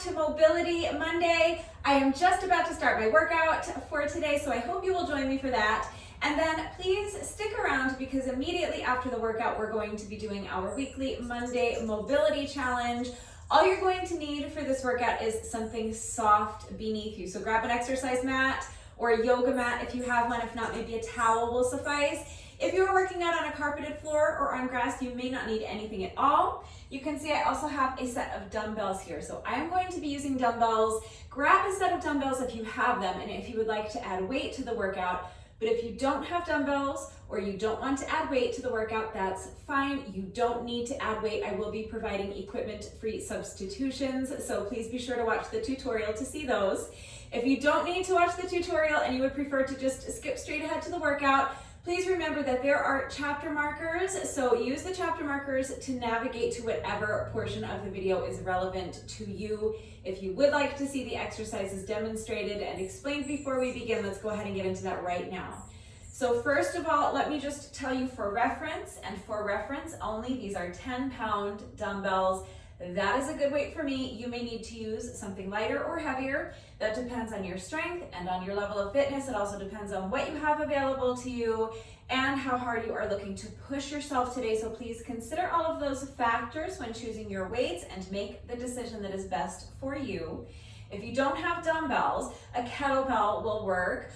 to Mobility Monday. I am just about to start my workout for today, so I hope you will join me for that. And then please stick around because immediately after the workout, we're going to be doing our weekly Monday Mobility Challenge. All you're going to need for this workout is something soft beneath you. So grab an exercise mat or a yoga mat if you have one. If not, maybe a towel will suffice. If you're working out on a carpeted floor or on grass, you may not need anything at all. You can see I also have a set of dumbbells here. So I'm going to be using dumbbells. Grab a set of dumbbells if you have them and if you would like to add weight to the workout. But if you don't have dumbbells or you don't want to add weight to the workout, that's fine. You don't need to add weight. I will be providing equipment-free substitutions, so please be sure to watch the tutorial to see those. If you don't need to watch the tutorial and you would prefer to just skip straight ahead to the workout, please remember that there are chapter markers, so use the chapter markers to navigate to whatever portion of the video is relevant to you. If you would like to see the exercises demonstrated and explained before we begin, let's go ahead and get into that right now. So first of all, let me just tell you for reference, and for reference only, these are 10-pound dumbbells. That is a good weight for me. You may need to use something lighter or heavier. That depends on your strength and on your level of fitness. It also depends on what you have available to you and how hard you are looking to push yourself today. So please consider all of those factors when choosing your weights and make the decision that is best for you. If you don't have dumbbells, a kettlebell will work.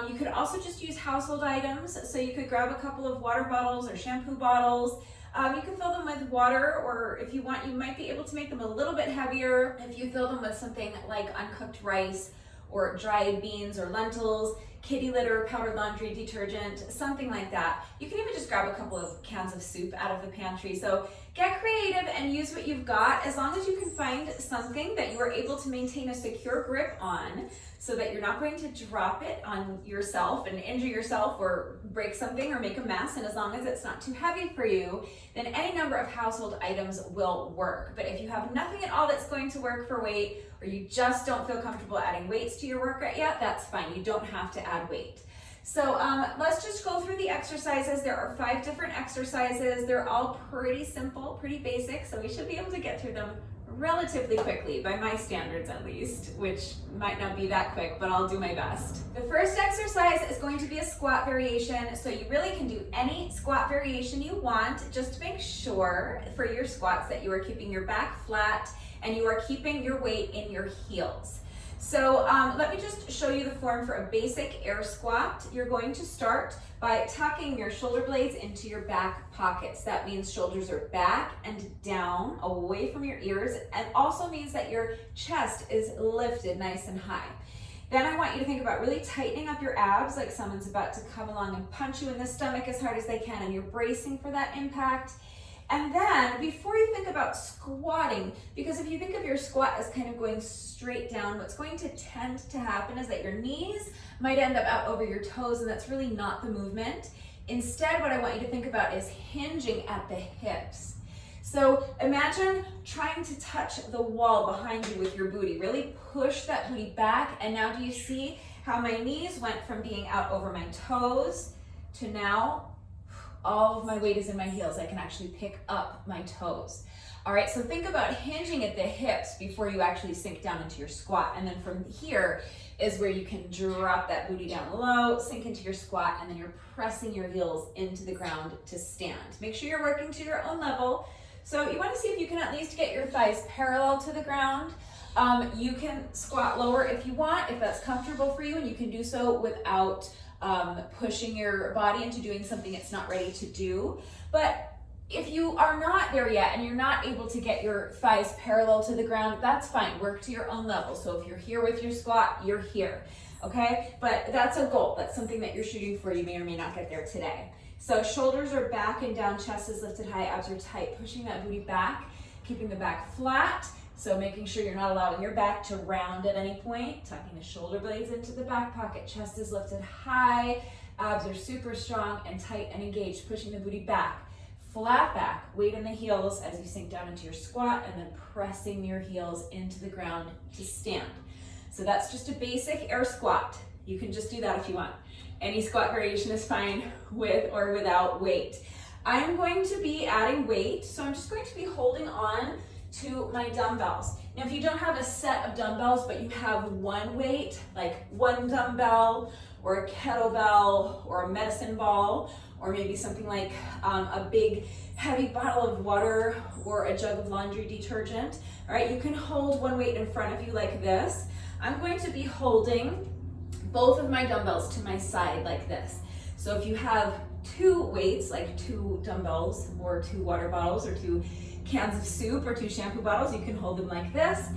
You could also just use household items. So you could grab a couple of water bottles or shampoo bottles. You can fill them with water, or if you want, you might be able to make them a little bit heavier if you fill them with something like uncooked rice or dried beans or lentils, kitty litter, powdered laundry detergent, something like that. You can even just grab a couple of cans of soup out of the pantry. So get creative and use what you've got, as long as you can find something that you are able to maintain a secure grip on so that you're not going to drop it on yourself and injure yourself or break something or make a mess. And as long as it's not too heavy for you, then any number of household items will work. But if you have nothing at all that's going to work for weight, or you just don't feel comfortable adding weights to your workout yet, that's fine. You don't have to add weight. So let's just go through the exercises. There are 5 different exercises. They're all pretty simple, pretty basic, so we should be able to get through them relatively quickly, by my standards at least, which might not be that quick, but I'll do my best. The first exercise is going to be a squat variation, so you really can do any squat variation you want. Just make sure for your squats that you are keeping your back flat and you are keeping your weight in your heels. So let me just show you the form for a basic air squat. You're going to start by tucking your shoulder blades into your back pockets. That means shoulders are back and down, away from your ears, and also means that your chest is lifted nice and high. Then I want you to think about really tightening up your abs, like someone's about to come along and punch you in the stomach as hard as they can, and you're bracing for that impact. And then before you think about squatting, because if you think of your squat as kind of going straight down, what's going to tend to happen is that your knees might end up out over your toes, and that's really not the movement. Instead, what I want you to think about is hinging at the hips. So imagine trying to touch the wall behind you with your booty. Really push that booty back. And now do you see how my knees went from being out over my toes to now all of my weight is in my heels. I can actually pick up my toes. All right, so think about hinging at the hips before you actually sink down into your squat. And then from here is where you can drop that booty down low, sink into your squat, and then you're pressing your heels into the ground to stand. Make sure you're working to your own level. So you want to see if you can at least get your thighs parallel to the ground. You can squat lower if you want, if that's comfortable for you, and you can do so without pushing your body into doing something it's not ready to do. But if you are not there yet and you're not able to get your thighs parallel to the ground, that's fine. Work to your own level. So if you're here with your squat, you're here, okay? But that's a goal. That's something that you're shooting for. You may or may not get there today. So shoulders are back and down, chest is lifted high, abs are tight, pushing that booty back, keeping the back flat. So making sure you're not allowing your back to round at any point, tucking the shoulder blades into the back pocket, chest is lifted high, abs are super strong and tight and engaged, pushing the booty back, flat back, weight in the heels as you sink down into your squat, and then pressing your heels into the ground to stand. So that's just a basic air squat. You can just do that if you want. Any squat variation is fine with or without weight. I'm going to be adding weight, so I'm just going to be holding on to my dumbbells. Now, if you don't have a set of dumbbells, but you have one weight, like one dumbbell or a kettlebell or a medicine ball, or maybe something like a big heavy bottle of water or a jug of laundry detergent, all right, you can hold one weight in front of you like this. I'm going to be holding both of my dumbbells to my side like this. So if you have two weights, like two dumbbells or two water bottles or two cans of soup or two shampoo bottles, you can hold them like this.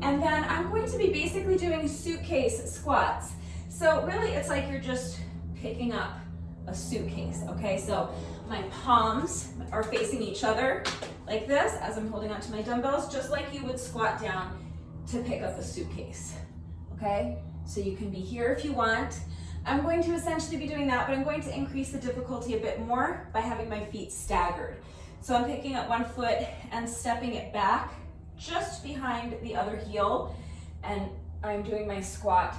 And then I'm going to be basically doing suitcase squats. So really it's like you're just picking up a suitcase, okay? So my palms are facing each other like this as I'm holding onto my dumbbells, just like you would squat down to pick up a suitcase, okay? So you can be here if you want. I'm going to essentially be doing that, but I'm going to increase the difficulty a bit more by having my feet staggered. So I'm picking up one foot and stepping it back just behind the other heel, and I'm doing my squat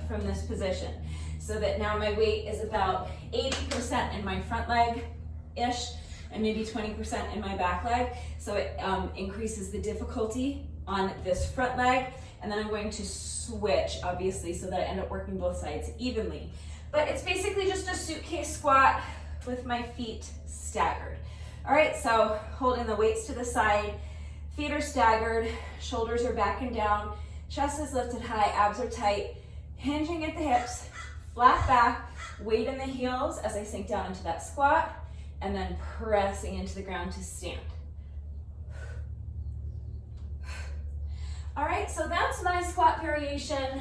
from this position. So that now my weight is about 80% in my front leg-ish, and maybe 20% in my back leg. So it increases the difficulty on this front leg, and then I'm going to switch, obviously, so that I end up working both sides evenly. But it's basically just a suitcase squat with my feet staggered. All right, so holding the weights to the side, feet are staggered, shoulders are back and down, chest is lifted high, abs are tight, hinging at the hips, flat back, weight in the heels as I sink down into that squat, and then pressing into the ground to stand. All right, so that's my squat variation.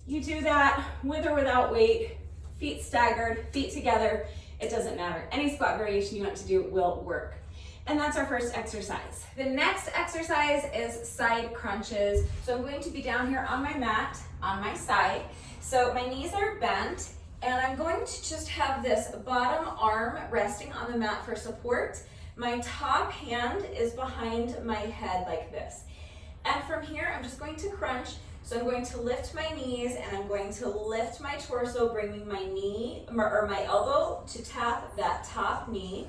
You do that with or without weight, feet staggered, feet together, it doesn't matter. Any squat variation you want to do will work. And that's our first exercise. The next exercise is side crunches. So I'm going to be down here on my mat, on my side. So my knees are bent, and I'm going to just have this bottom arm resting on the mat for support. My top hand is behind my head like this. And from here, I'm just going to crunch. So I'm going to lift my knees, and I'm going to lift my torso, bringing my knee or my elbow to tap that top knee.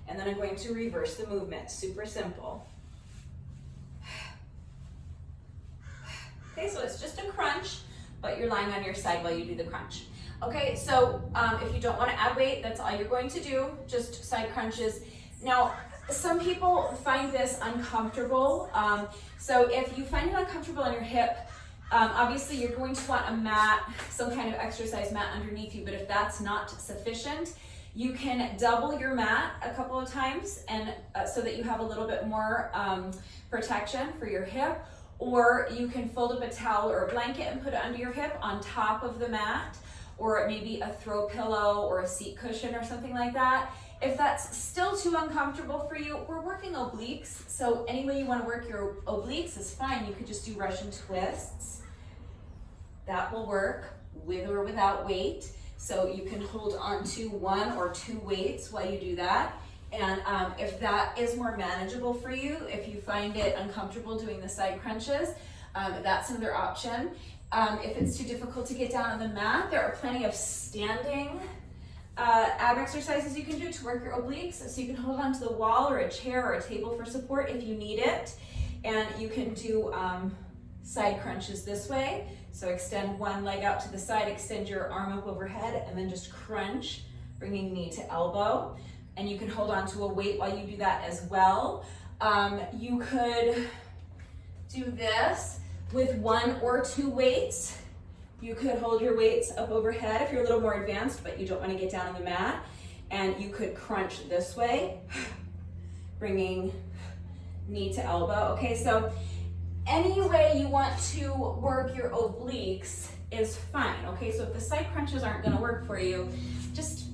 And then I'm going to reverse the movement, super simple. Okay, so it's just a crunch, but you're lying on your side while you do the crunch. Okay, so if you don't want to add weight, that's all you're going to do, just side crunches. Now, some people find this uncomfortable. So if you find it uncomfortable on your hip, obviously you're going to want a mat, some kind of exercise mat underneath you, but if that's not sufficient, you can double your mat a couple of times and so that you have a little bit more protection for your hip, or you can fold up a towel or a blanket and put it under your hip on top of the mat, or maybe a throw pillow or a seat cushion or something like that. If that's still too uncomfortable for you, we're working obliques, so any way you want to work your obliques is fine. You could just do Russian twists. That will work with or without weight. So you can hold on to one or two weights while you do that. And if that is more manageable for you, if you find it uncomfortable doing the side crunches, that's another option. If it's too difficult to get down on the mat, there are plenty of standing ab exercises you can do to work your obliques. So you can hold onto the wall or a chair or a table for support if you need it. And you can do side crunches this way. So extend one leg out to the side, extend your arm up overhead, and then just crunch, bringing knee to elbow. And you can hold on to a weight while you do that as well. You could do this with one or two weights. You could hold your weights up overhead if you're a little more advanced, but you don't want to get down on the mat. And you could crunch this way, bringing knee to elbow. Okay, so any way you want to work your obliques is fine. Okay, so if the side crunches aren't going to work for you,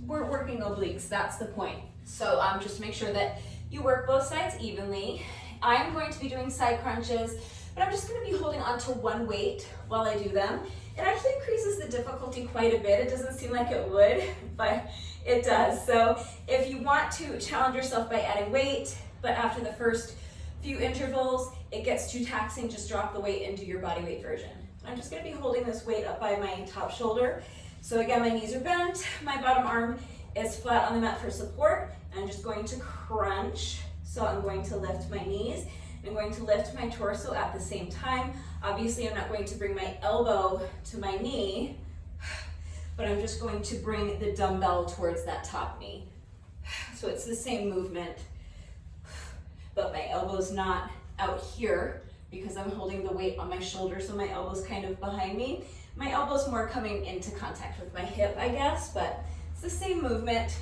we're working obliques. That's the point. So just make sure that you work both sides evenly. I'm going to be doing side crunches, but I'm just going to be holding on to one weight while I do them. It actually increases the difficulty quite a bit. It doesn't seem like it would, but it does. So if you want to challenge yourself by adding weight, but after the first few intervals, it gets too taxing, just drop the weight into your body weight version. I'm just going to be holding this weight up by my top shoulder. So again, my knees are bent, my bottom arm is flat on the mat for support, and I'm just going to crunch So I'm going to lift my knees. I'm going to lift my torso at the same time. Obviously, I'm not going to bring my elbow to my knee, but I'm just going to bring the dumbbell towards that top knee. So it's the same movement, but my elbow's not out here because I'm holding the weight on my shoulder, so my elbow's kind of behind me. My elbow's more coming into contact with my hip, I guess, but it's the same movement,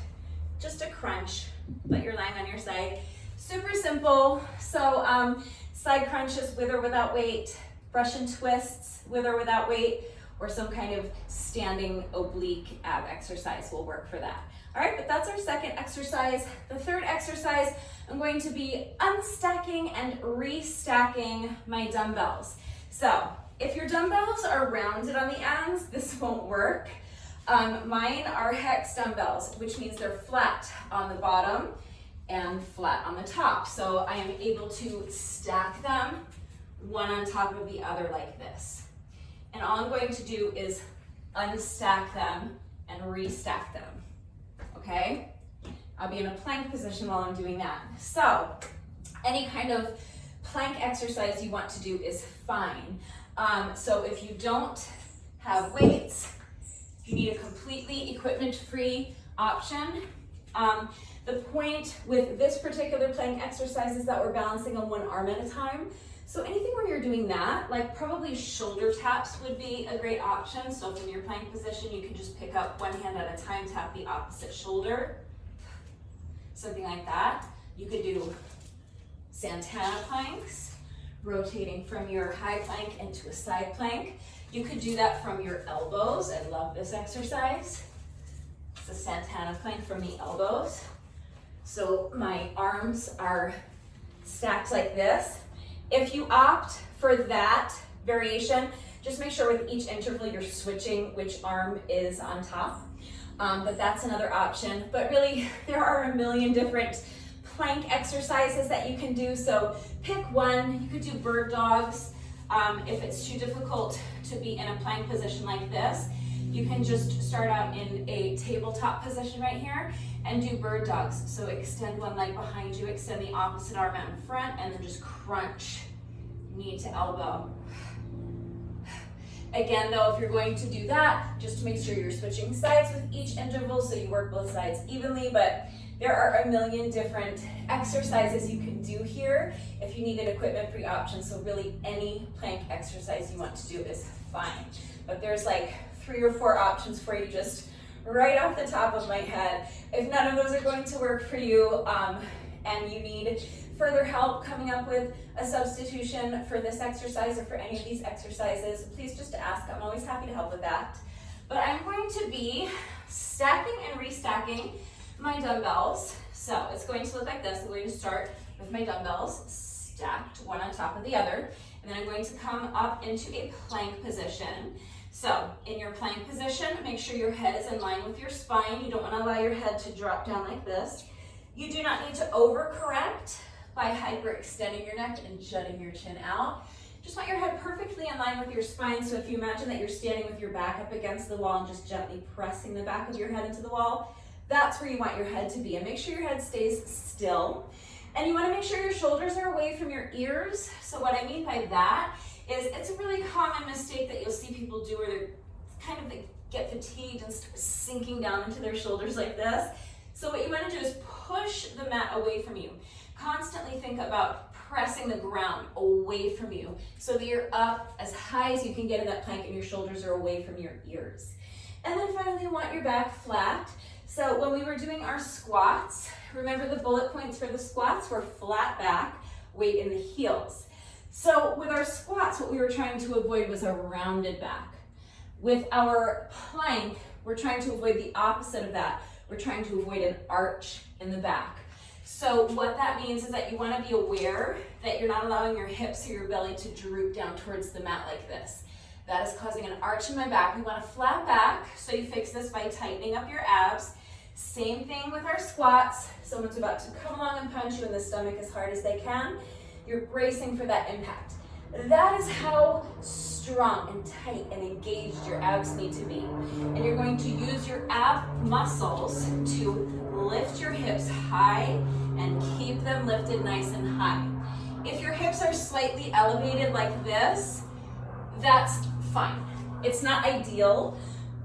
just a crunch, but you're lying on your side. Super simple. So side crunches with or without weight, Russian twists with or without weight, or some kind of standing oblique ab exercise will work for that. All right, but that's our second exercise. The third exercise, I'm going to be unstacking and restacking my dumbbells. So if your dumbbells are rounded on the ends, this won't work. Mine are hex dumbbells, which means they're flat on the bottom and flat on the top. So I am able to stack them one on top of the other like this. And all I'm going to do is unstack them and restack them, okay? I'll be in a plank position while I'm doing that. So any kind of plank exercise you want to do is fine. So if you don't have weights, you need a completely equipment-free option. The point with this particular plank exercise is that we're balancing on one arm at a time. So anything where you're doing that, like probably shoulder taps would be a great option. So if in your plank position, you can just pick up one hand at a time, tap the opposite shoulder, something like that. You could do Santana planks, rotating from your high plank into a side plank. You could do that from your elbows. I love this exercise. It's a Santana plank from the elbows. So my arms are stacked like this. If you opt for that variation, just make sure with each interval you're switching which arm is on top. But that's another option. But really, there are a million different plank exercises that you can do. So pick one. You could do bird dogs. If it's too difficult to be in a plank position like this, you can just start out in a tabletop position right here and do bird dogs. So extend one leg behind you, extend the opposite arm out in front, and then just crunch knee to elbow. Again though, if you're going to do that, just make sure you're switching sides with each interval so you work both sides evenly, but there are a million different exercises you can do here if you need an equipment-free option. So really any plank exercise you want to do is fine. But there's like 3 or 4 options for you just right off the top of my head. If none of those are going to work for you and you need further help coming up with a substitution for this exercise or for any of these exercises, please just ask. I'm always happy to help with that. But I'm going to be stacking and restacking my dumbbells. So it's going to look like this. I'm going to start with my dumbbells stacked one on top of the other, and then I'm going to come up into a plank position. So in your plank position, make sure your head is in line with your spine. You don't want to allow your head to drop down like this. You do not need to overcorrect by hyperextending your neck and jutting your chin out. Just want your head perfectly in line with your spine. So if you imagine that you're standing with your back up against the wall and just gently pressing the back of your head into the wall, that's where you want your head to be. And make sure your head stays still. And you want to make sure your shoulders are away from your ears. So what I mean by that is it's a really common mistake that you'll see people do where they're kind of, they get fatigued and start sinking down into their shoulders like this. So what you want to do is push the mat away from you. Constantly think about pressing the ground away from you so that you're up as high as you can get in that plank and your shoulders are away from your ears. And then finally, you want your back flat. So when we were doing our squats, remember the bullet points for the squats were flat back, weight in the heels. So with our squats, what we were trying to avoid was a rounded back. With our plank, we're trying to avoid the opposite of that. We're trying to avoid an arch in the back. So what that means is that you want to be aware that you're not allowing your hips or your belly to droop down towards the mat like this. That is causing an arch in my back. We want a flat back, so you fix this by tightening up your abs. Same thing with our squats. Someone's about to come along and punch you in the stomach as hard as they can. You're bracing for that impact. That is how strong and tight and engaged your abs need to be. And you're going to use your ab muscles to lift your hips high and keep them lifted nice and high. If your hips are slightly elevated like this, that's fine. It's not ideal.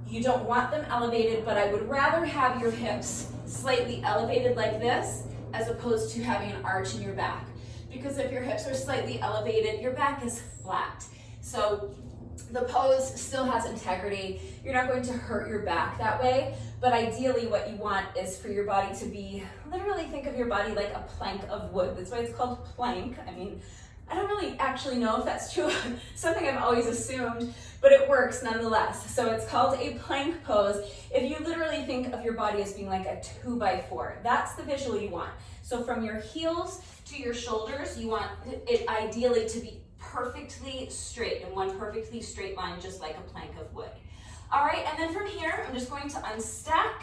You don't want them elevated, but I would rather have your hips slightly elevated like this as opposed to having an arch in your back. Because if your hips are slightly elevated, your back is flat. So the pose still has integrity. You're not going to hurt your back that way, but ideally what you want is for your body to be, literally think of your body like a plank of wood. That's why it's called plank. I mean, I don't really actually know if that's true, something I've always assumed, but it works nonetheless. So it's called a plank pose. If you literally think of your body as being like a 2x4, that's the visual you want. So from your heels to your shoulders, you want it ideally to be perfectly straight, in one perfectly straight line, just like a plank of wood. All right, and then from here, I'm just going to unstack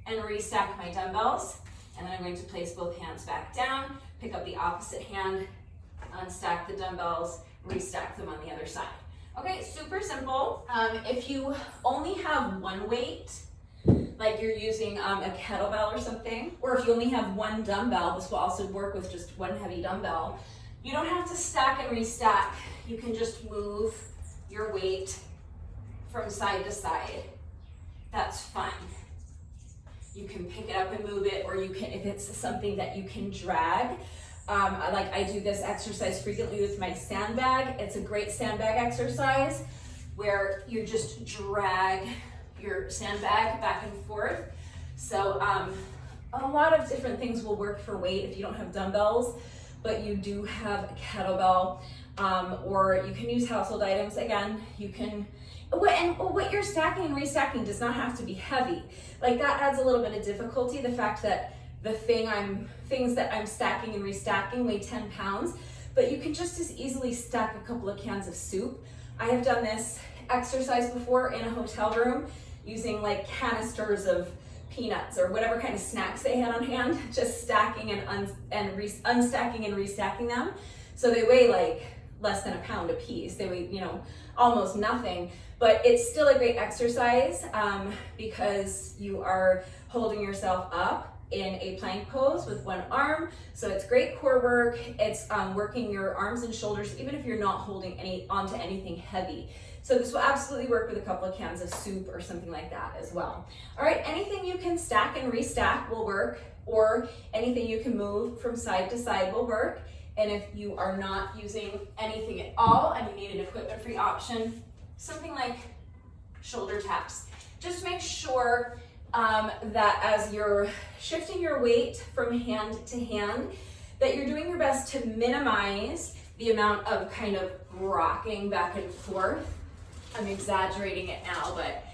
and restack my dumbbells, and then I'm going to place both hands back down, pick up the opposite hand, unstack the dumbbells, restack them on the other side. Okay, super simple. If you only have one weight, like you're using a kettlebell or something, or if you only have one dumbbell, this will also work with just one heavy dumbbell. You don't have to stack and restack. You can just move your weight from side to side. That's fine. You can pick it up and move it, or you can, if it's something that you can drag, like I do this exercise frequently with my sandbag. It's a great sandbag exercise where you just drag your sandbag back and forth. So a lot of different things will work for weight if you don't have dumbbells, but you do have a kettlebell, or you can use household items. Again, you can, and what you're stacking and restacking does not have to be heavy. Like that adds a little bit of difficulty, the fact that the things that I'm stacking and restacking weigh 10 pounds, but you can just as easily stack a couple of cans of soup. I have done this exercise before in a hotel room using like canisters of peanuts or whatever kind of snacks they had on hand, just stacking and unstacking and restacking them. So they weigh like less than a pound a piece. They weigh, you know, almost nothing, but it's still a great exercise because you are holding yourself up in a plank pose with one arm. So it's great core work. It's working your arms and shoulders, even if you're not holding onto anything heavy. So this will absolutely work with a couple of cans of soup or something like that as well. All right, anything you can stack and restack will work, or anything you can move from side to side will work. And if you are not using anything at all and you need an equipment-free option, something like shoulder taps. Just make sure that as you're shifting your weight from hand to hand, that you're doing your best to minimize the amount of kind of rocking back and forth. I'm exaggerating it now, but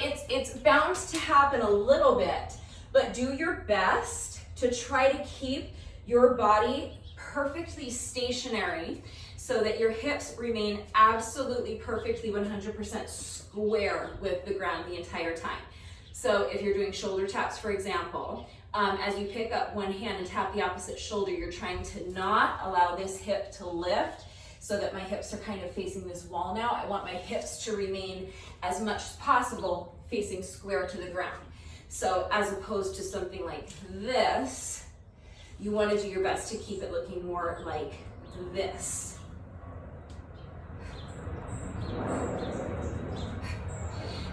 it's bound to happen a little bit, but do your best to try to keep your body perfectly stationary so that your hips remain absolutely perfectly 100% square with the ground the entire time. So if you're doing shoulder taps, for example, as you pick up one hand and tap the opposite shoulder, you're trying to not allow this hip to lift so that my hips are kind of facing this wall now. I want my hips to remain as much as possible facing square to the ground. So as opposed to something like this, you want to do your best to keep it looking more like this.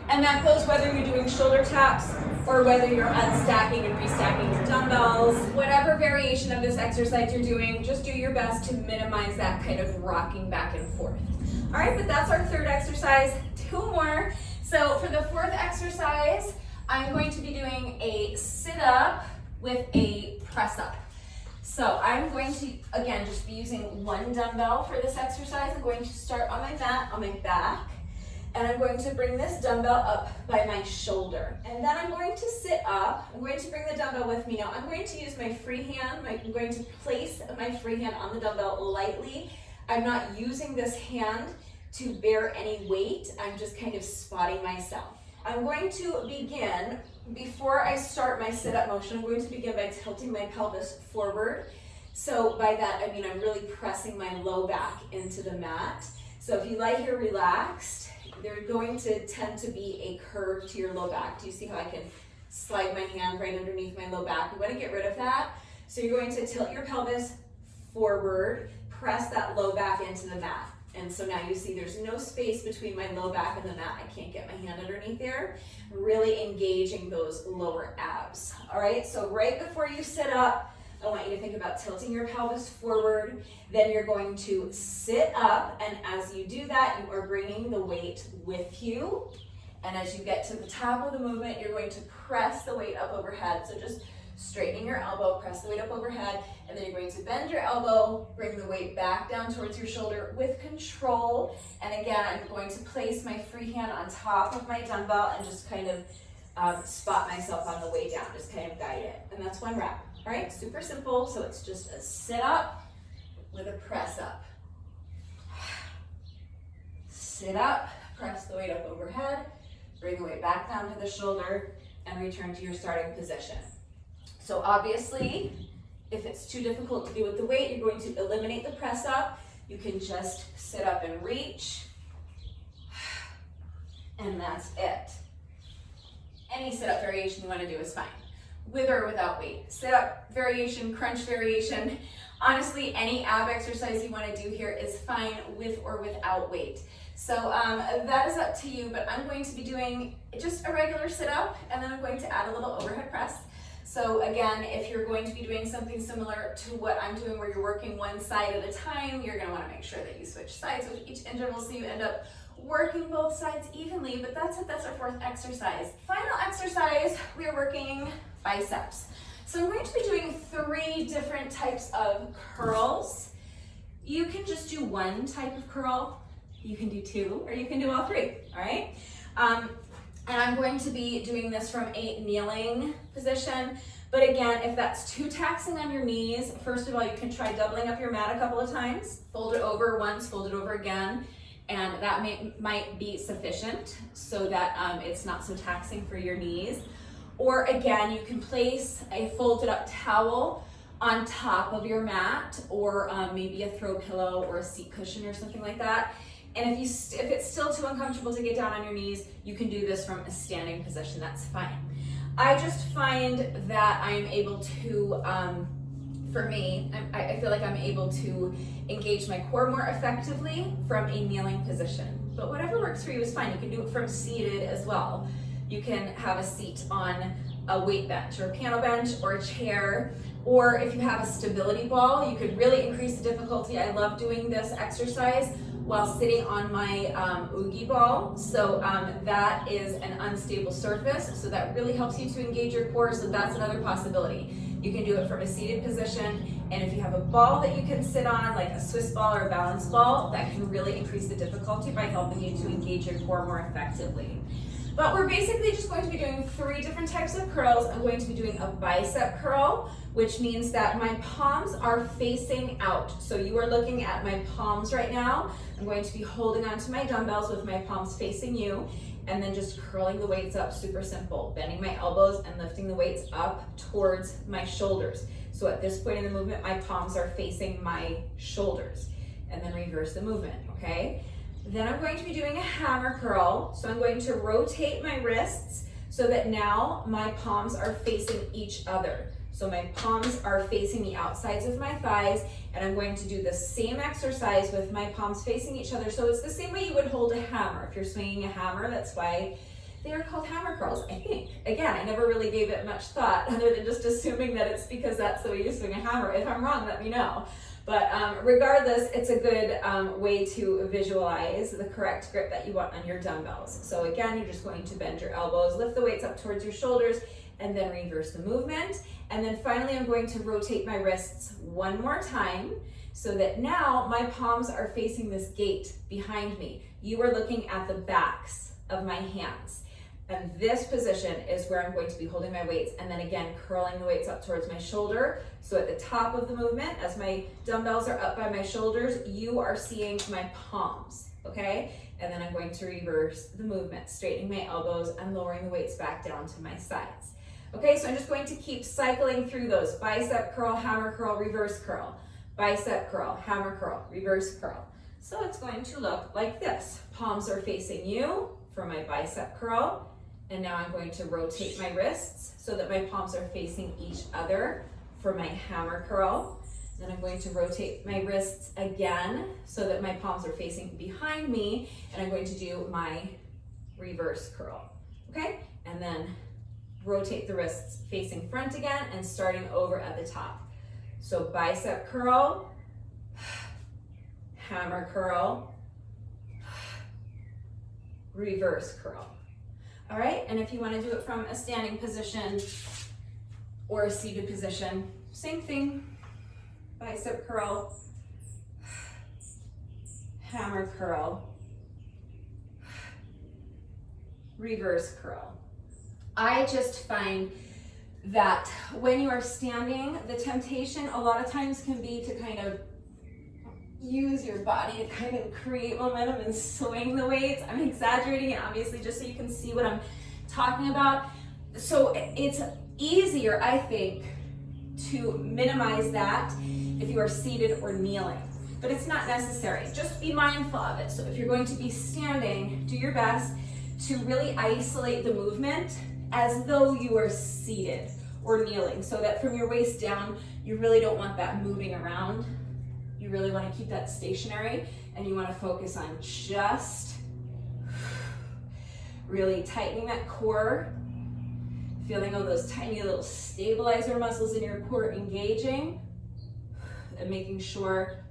And that goes whether you're doing shoulder taps or whether you're unstacking and restacking your dumbbells. Whatever variation of this exercise you're doing, just do your best to minimize that kind of rocking back and forth. All right, but that's our third exercise. 2 more. So for the fourth exercise, I'm going to be doing a sit-up with a press-up. So I'm going to, again, just be using one dumbbell for this exercise. I'm going to start on my mat, on my back, and I'm going to bring this dumbbell up by my shoulder. And then I'm going to sit up. I'm going to bring the dumbbell with me now. I'm going to use my free hand. I'm going to place my free hand on the dumbbell lightly. I'm not using this hand to bear any weight. I'm just kind of spotting myself. I'm going to begin, before I start my sit-up motion, I'm going to begin by tilting my pelvis forward. So by that, I mean I'm really pressing my low back into the mat. So if you lie here relaxed, there's going to tend to be a curve to your low back. Do you see how I can slide my hand right underneath my low back? We want to get rid of that. So you're going to tilt your pelvis forward, press that low back into the mat. And so now you see there's no space between my low back and the mat. I can't get my hand underneath there. Really engaging those lower abs. All right, so right before you sit up, I want you to think about tilting your pelvis forward. Then you're going to sit up, and as you do that, you are bringing the weight with you. And as you get to the top of the movement, you're going to press the weight up overhead. So just straightening your elbow, press the weight up overhead, and then you're going to bend your elbow, bring the weight back down towards your shoulder with control. And again, I'm going to place my free hand on top of my dumbbell and just kind of spot myself on the way down, just kind of guide it. And that's one rep. All right, super simple. So it's just a sit up with a press up. Sit up, press the weight up overhead, bring the weight back down to the shoulder, and return to your starting position. So obviously, if it's too difficult to do with the weight, you're going to eliminate the press up. You can just sit up and reach, and that's it. Any sit-up variation you want to do is fine, with or without weight. Sit-up variation, crunch variation. Honestly, any ab exercise you want to do here is fine with or without weight. So that is up to you, but I'm going to be doing just a regular sit-up, and then I'm going to add a little overhead press. So again, if you're going to be doing something similar to what I'm doing where you're working one side at a time, you're gonna wanna make sure that you switch sides with each interval so you end up working both sides evenly, but that's it, that's our fourth exercise. Final exercise, we are working biceps. So I'm going to be doing 3 different types of curls. You can just do one type of curl, you can do 2, or you can do all 3, all right? And I'm going to be doing this from a kneeling position. But again, if that's too taxing on your knees, first of all, you can try doubling up your mat a couple of times. Fold it over once, fold it over again, and that might be sufficient so that it's not so taxing for your knees. Or again, you can place a folded up towel on top of your mat, or maybe a throw pillow or a seat cushion or something like that. And if it's still too uncomfortable to get down on your knees, you can do this from a standing position, that's fine. I just find that I'm able to, for me, I feel like I'm able to engage my core more effectively from a kneeling position. But whatever works for you is fine. You can do it from seated as well. You can have a seat on a weight bench or a piano bench or a chair, or if you have a stability ball, you could really increase the difficulty. I love doing this exercise while sitting on my oogie ball. So that is an unstable surface, so that really helps you to engage your core, so that's another possibility. You can do it from a seated position, and if you have a ball that you can sit on, like a Swiss ball or a balance ball, that can really increase the difficulty by helping you to engage your core more effectively. But we're basically just going to be doing 3 different types of curls. I'm going to be doing a bicep curl, which means that my palms are facing out. So you are looking at my palms right now. I'm going to be holding onto my dumbbells with my palms facing you, and then just curling the weights up, super simple. Bending my elbows and lifting the weights up towards my shoulders. So at this point in the movement, my palms are facing my shoulders. And then reverse the movement, okay? Then I'm going to be doing a hammer curl. So I'm going to rotate my wrists so that now my palms are facing each other. So my palms are facing the outsides of my thighs, and I'm going to do the same exercise with my palms facing each other. So it's the same way you would hold a hammer. If you're swinging a hammer, that's why they are called hammer curls, I think. Again, I never really gave it much thought other than just assuming that it's because that's the way you swing a hammer. If I'm wrong, let me know. But regardless, it's a good way to visualize the correct grip that you want on your dumbbells. So again, you're just going to bend your elbows, lift the weights up towards your shoulders, and then reverse the movement. And then finally, I'm going to rotate my wrists one more time so that now my palms are facing this gate behind me. You are looking at the backs of my hands. And this position is where I'm going to be holding my weights, and then again, curling the weights up towards my shoulder. So at the top of the movement, as my dumbbells are up by my shoulders, you are seeing my palms, okay? And then I'm going to reverse the movement, straightening my elbows and lowering the weights back down to my sides. Okay, so I'm just going to keep cycling through those. Bicep curl, hammer curl, reverse curl. Bicep curl, hammer curl, reverse curl. So it's going to look like this. Palms are facing you for my bicep curl. And now I'm going to rotate my wrists so that my palms are facing each other for my hammer curl. Then I'm going to rotate my wrists again so that my palms are facing behind me, and I'm going to do my reverse curl, okay? And then rotate the wrists facing front again and starting over at the top. So bicep curl, hammer curl, reverse curl. All right, and if you want to do it from a standing position or a seated position, same thing. Bicep curl, hammer curl, reverse curl. I just find that when you are standing, the temptation a lot of times can be to kind of use your body to kind of create momentum and swing the weights. I'm exaggerating it obviously just so you can see what I'm talking about. So it's easier, I think, to minimize that if you are seated or kneeling, but it's not necessary. Just be mindful of it. So if you're going to be standing, do your best to really isolate the movement as though you are seated or kneeling, so that from your waist down, you really don't want that moving around. You really want to keep that stationary, and you want to focus on just really tightening that core, feeling all those tiny little stabilizer muscles in your core engaging, and making sure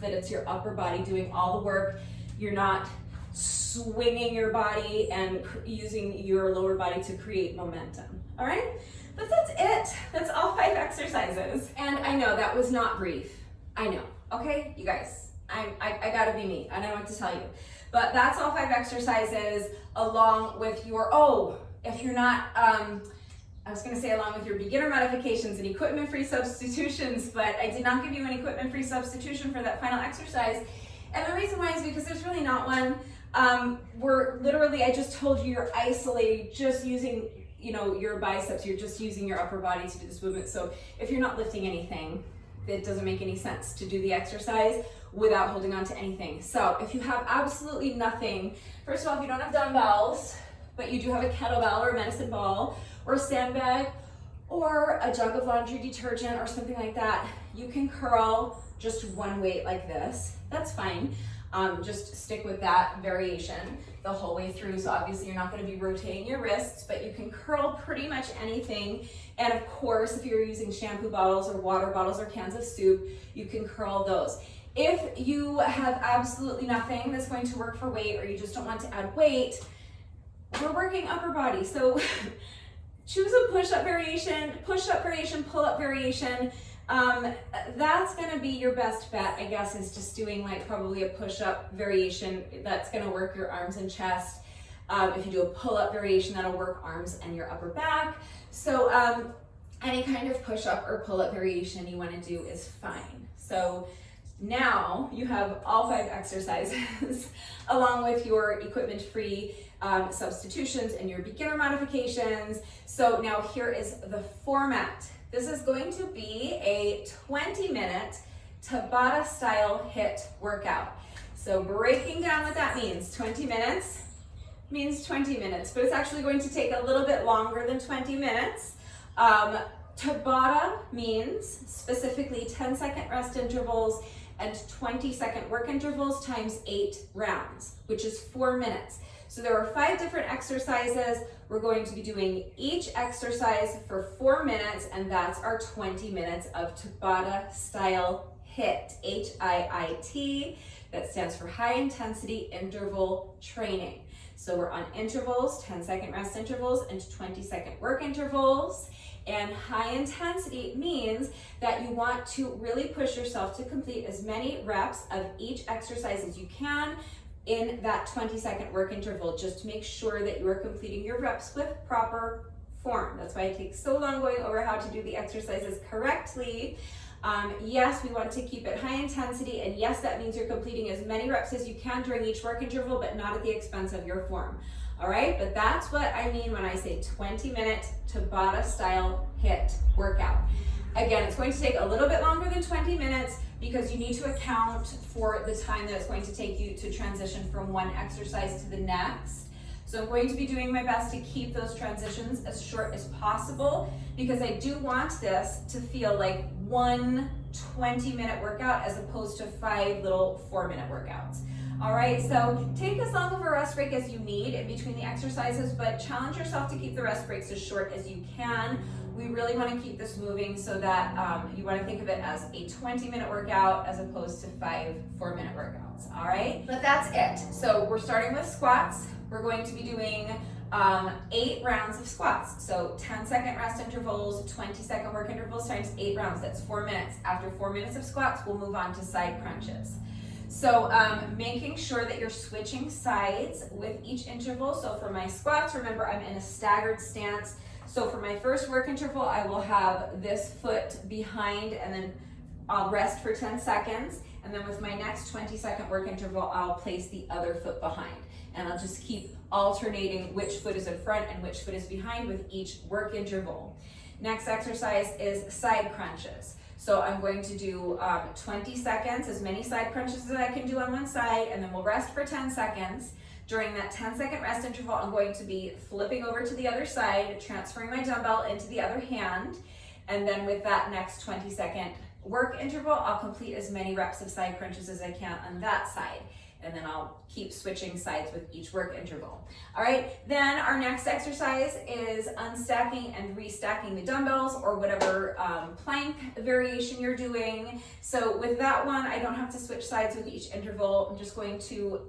that it's your upper body doing all the work. You're not swinging your body and using your lower body to create momentum, all right? But that's it. That's all 5 exercises. And I know that was not brief. I know, okay? You guys, I gotta be me. I don't know what to tell you. But that's all 5 exercises along with your, if you're not, I was gonna say along with your beginner modifications and equipment-free substitutions, but I did not give you an equipment-free substitution for that final exercise. And the reason why is because there's really not one. We're literally, I just told you, you're isolated, just using, your biceps, you're just using your upper body to do this movement. So if you're not lifting anything, it doesn't make any sense to do the exercise without holding on to anything. So if you have absolutely nothing, first of all, if you don't have dumbbells, but you do have a kettlebell or a medicine ball or a sandbag or a jug of laundry detergent or something like that, you can curl just one weight like this. That's fine. Just stick with that variation the whole way through. So obviously you're not going to be rotating your wrists, but you can curl pretty much anything. And of course, if you're using shampoo bottles or water bottles or cans of soup, you can curl those. If you have absolutely nothing that's going to work for weight, or you just don't want to add weight, we're working upper body. So choose a push-up variation, pull-up variation. That's gonna be your best bet, I guess, is just doing like probably a push-up variation. That's gonna work your arms and chest. If you do a pull-up variation, that'll work arms and your upper back. So any kind of push-up or pull-up variation you wanna do is fine. So now you have all 5 exercises along with your equipment-free substitutions and your beginner modifications. So now here is the format. This is going to be a 20-minute Tabata style HIIT workout. So breaking down what that means, 20 minutes means 20 minutes, but it's actually going to take a little bit longer than 20 minutes. Tabata means specifically 10-second rest intervals and 20-second work intervals times 8 rounds, which is 4 minutes. So there are 5 different exercises. We're going to be doing each exercise for 4 minutes, and that's our 20 minutes of Tabata style HIIT, H-I-I-T. That stands for high intensity interval training. So we're on intervals, 10-second rest intervals and 20-second work intervals. And high intensity means that you want to really push yourself to complete as many reps of each exercise as you can in that 20-second work interval. Just make sure that you are completing your reps with proper form. That's why it takes so long going over how to do the exercises correctly. Yes, we want to keep it high intensity, and yes, that means you're completing as many reps as you can during each work interval, but not at the expense of your form. All right, but that's what I mean when I say 20-minute Tabata style HIIT workout. Again, it's going to take a little bit longer than 20 minutes because you need to account for the time that it's going to take you to transition from one exercise to the next. So I'm going to be doing my best to keep those transitions as short as possible because I do want this to feel like one 20-minute workout as opposed to 5 little 4-minute workouts. All right, so take as long of a rest break as you need in between the exercises, but challenge yourself to keep the rest breaks as short as you can. We really want to keep this moving so that you want to think of it as a 20-minute workout as opposed to 5 4-minute workouts, all right? But that's it. So we're starting with squats. We're going to be doing 8 rounds of squats. So 10-second rest intervals, 20-second work intervals times 8 rounds. That's 4 minutes. After 4 minutes of squats, we'll move on to side crunches. So making sure that you're switching sides with each interval. So for my squats, remember I'm in a staggered stance. So for my first work interval, I will have this foot behind and then I'll rest for 10 seconds. And then with my next 20-second work interval, I'll place the other foot behind. And I'll just keep alternating which foot is in front and which foot is behind with each work interval. Next exercise is side crunches. So I'm going to do 20 seconds, as many side crunches as I can do on one side, and then we'll rest for 10 seconds. During that 10-second rest interval, I'm going to be flipping over to the other side, transferring my dumbbell into the other hand, and then with that next 20-second work interval, I'll complete as many reps of side crunches as I can on that side. And then I'll keep switching sides with each work interval. All right, then our next exercise is unstacking and restacking the dumbbells or whatever plank variation you're doing. So with that one, I don't have to switch sides with each interval. I'm just going to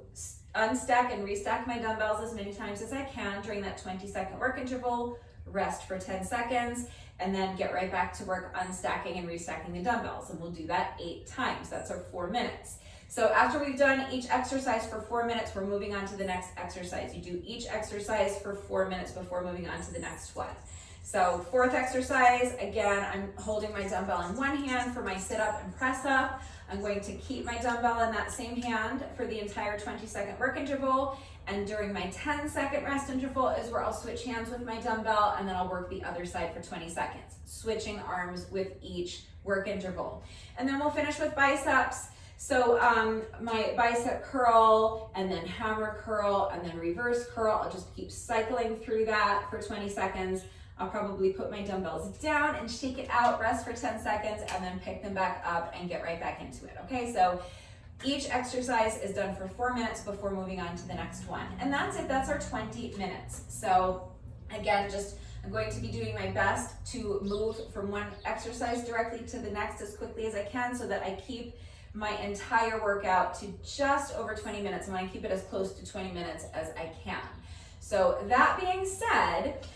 unstack and restack my dumbbells as many times as I can during that 20-second work interval, rest for 10 seconds, and then get right back to work unstacking and restacking the dumbbells. And we'll do that 8 times. That's our 4 minutes. So after we've done each exercise for 4 minutes, we're moving on to the next exercise. You do each exercise for 4 minutes before moving on to the next one. So 4th exercise, again, I'm holding my dumbbell in one hand for my sit-up and press-up. I'm going to keep my dumbbell in that same hand for the entire 20-second work interval. And during my 10-second rest interval is where I'll switch hands with my dumbbell and then I'll work the other side for 20 seconds, switching arms with each work interval. And then we'll finish with biceps. So my bicep curl and then hammer curl and then reverse curl. I'll just keep cycling through that for 20 seconds. I'll probably put my dumbbells down and shake it out, rest for 10 seconds, and then pick them back up and get right back into it, okay? So each exercise is done for 4 minutes before moving on to the next one. And that's it, that's our 20 minutes. So again, I'm going to be doing my best to move from one exercise directly to the next as quickly as I can so that I keep my entire workout to just over 20 minutes. I want to keep it as close to 20 minutes as I can. So that being said,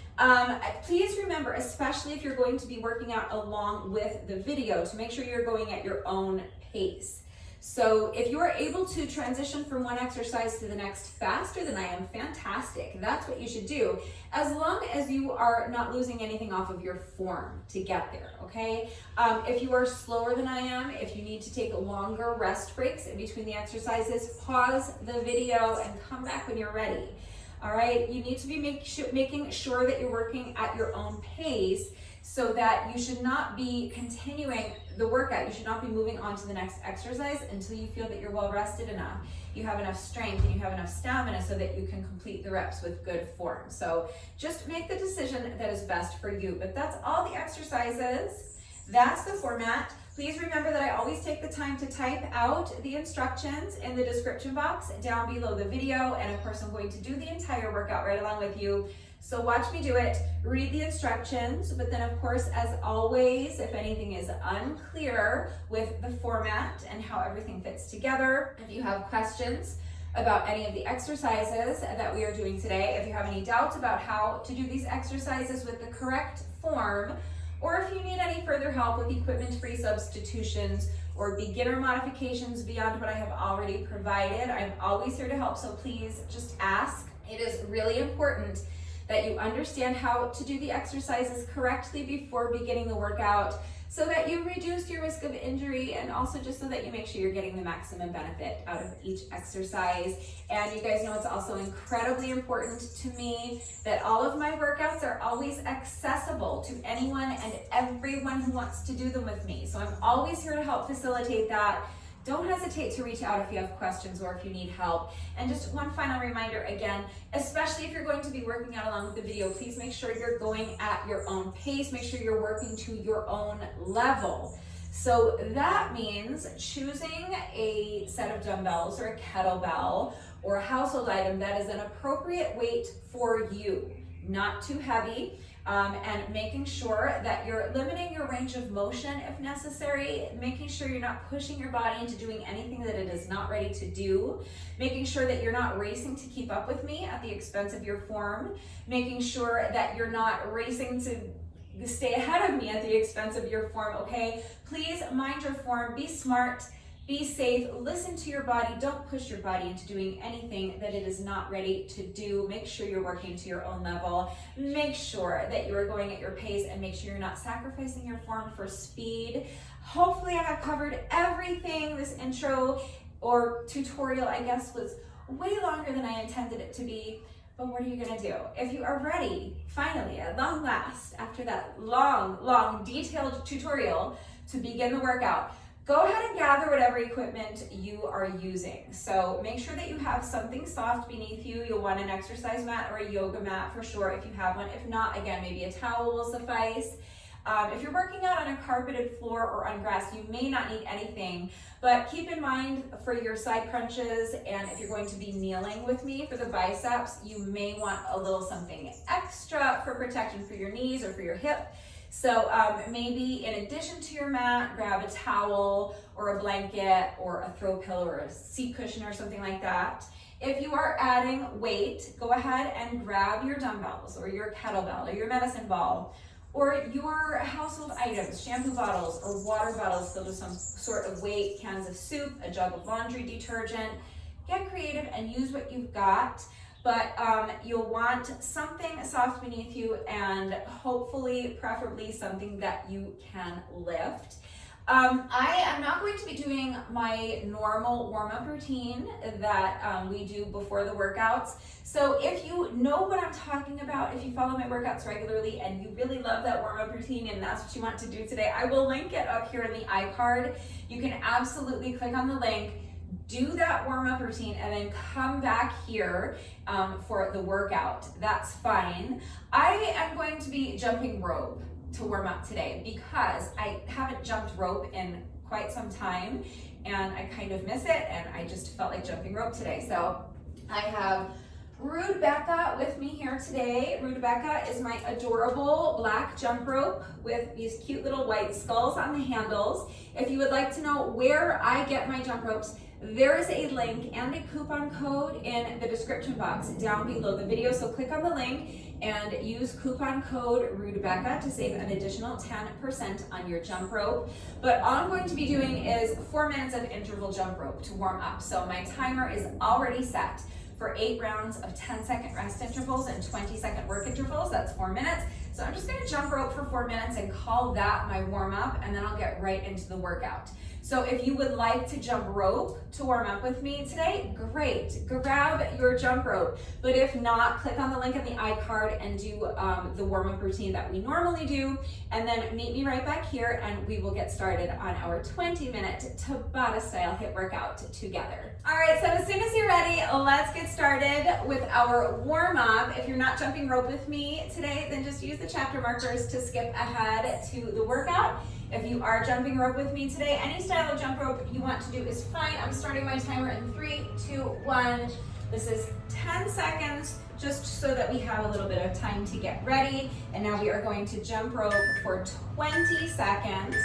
please remember, especially if you're going to be working out along with the video, to make sure you're going at your own pace. So if you are able to transition from one exercise to the next faster than I am, fantastic. That's what you should do, as long as you are not losing anything off of your form to get there, okay? If you are slower than I am, if you need to take longer rest breaks in between the exercises, pause the video and come back when you're ready. All right, you need to be making sure that you're working at your own pace so that you should not be continuing the workout. You should not be moving on to the next exercise until you feel that you're well rested enough, you have enough strength, and you have enough stamina so that you can complete the reps with good form. So just make the decision that is best for you. But that's all the exercises. That's the format. Please remember that I always take the time to type out the instructions in the description box down below the video. And of course, I'm going to do the entire workout right along with you. So watch me do it, read the instructions, but then of course, as always, if anything is unclear with the format and how everything fits together, if you have questions about any of the exercises that we are doing today, if you have any doubts about how to do these exercises with the correct form, or if you need any further help with equipment-free substitutions or beginner modifications beyond what I have already provided, I'm always here to help, so please just ask. It is really important that you understand how to do the exercises correctly before beginning the workout so that you reduce your risk of injury, and also just so that you make sure you're getting the maximum benefit out of each exercise. And you guys know it's also incredibly important to me that all of my workouts are always accessible to anyone and everyone who wants to do them with me. So I'm always here to help facilitate that. Don't hesitate to reach out if you have questions or if you need help. And just one final reminder again, especially if you're going to be working out along with the video, please make sure you're going at your own pace. Make sure you're working to your own level. So that means choosing a set of dumbbells or a kettlebell or a household item that is an appropriate weight for you, not too heavy. And making sure that you're limiting your range of motion if necessary, making sure you're not pushing your body into doing anything that it is not ready to do, making sure that you're not racing to keep up with me at the expense of your form, making sure that you're not racing to stay ahead of me at the expense of your form, okay? Please mind your form, be smart, be safe, listen to your body, don't push your body into doing anything that it is not ready to do. Make sure you're working to your own level. Make sure that you are going at your pace and make sure you're not sacrificing your form for speed. Hopefully I have covered everything. This intro or tutorial, I guess, was way longer than I intended it to be. But what are you gonna do? If you are ready, finally, at long last, after that long, detailed tutorial to begin the workout, go ahead and gather whatever equipment you are using. So make sure that you have something soft beneath you. You'll want an exercise mat or a yoga mat for sure if you have one. If not, again, maybe a towel will suffice. If you're working out on a carpeted floor or on grass, you may not need anything, but keep in mind for your side crunches and if you're going to be kneeling with me for the biceps, you may want a little something extra for protection for your knees or for your hip. So maybe in addition to your mat, grab a towel or a blanket or a throw pillow or a seat cushion or something like that. If you are adding weight, go ahead and grab your dumbbells or your kettlebell or your medicine ball or your household items, shampoo bottles or water bottles filled with some sort of weight, cans of soup, a jug of laundry detergent. Get creative and use what you've got. But you'll want something soft beneath you and hopefully, preferably something that you can lift. I am not going to be doing my normal warm-up routine that we do before the workouts. So if you know what I'm talking about, if you follow my workouts regularly and you really love that warm-up routine and that's what you want to do today, I will link it up here in the iCard. You can absolutely click on the link, do that warm-up routine, and then come back here for the workout. That's fine. I am going to be jumping rope to warm up today because I haven't jumped rope in quite some time and I kind of miss it and I just felt like jumping rope today. So I have Rude Becca with me here today. Rude Becca is my adorable black jump rope with these cute little white skulls on the handles. If you would like to know where I get my jump ropes, there is a link and a coupon code in the description box down below the video. So click on the link and use coupon code RudeBecca to save an additional 10% on your jump rope. But all I'm going to be doing is 4 minutes of interval jump rope to warm up. So my timer is already set for 8 rounds of 10-second rest intervals and 20-second work intervals. That's 4 minutes. So I'm just gonna jump rope for 4 minutes and call that my warm up, and then I'll get right into the workout. So if you would like to jump rope to warm up with me today, great, grab your jump rope. But if not, click on the link in the iCard and do the warm-up routine that we normally do, and then meet me right back here and we will get started on our 20-minute Tabata style HIIT workout together. All right, so as soon as you're ready, let's get started with our warm-up. If you're not jumping rope with me today, then just use the chapter markers to skip ahead to the workout. If you are jumping rope with me today, any style of jump rope you want to do is fine. I'm starting my timer in 3, 2, 1. This is 10 seconds, just so that we have a little bit of time to get ready. And now we are going to jump rope for 20 seconds.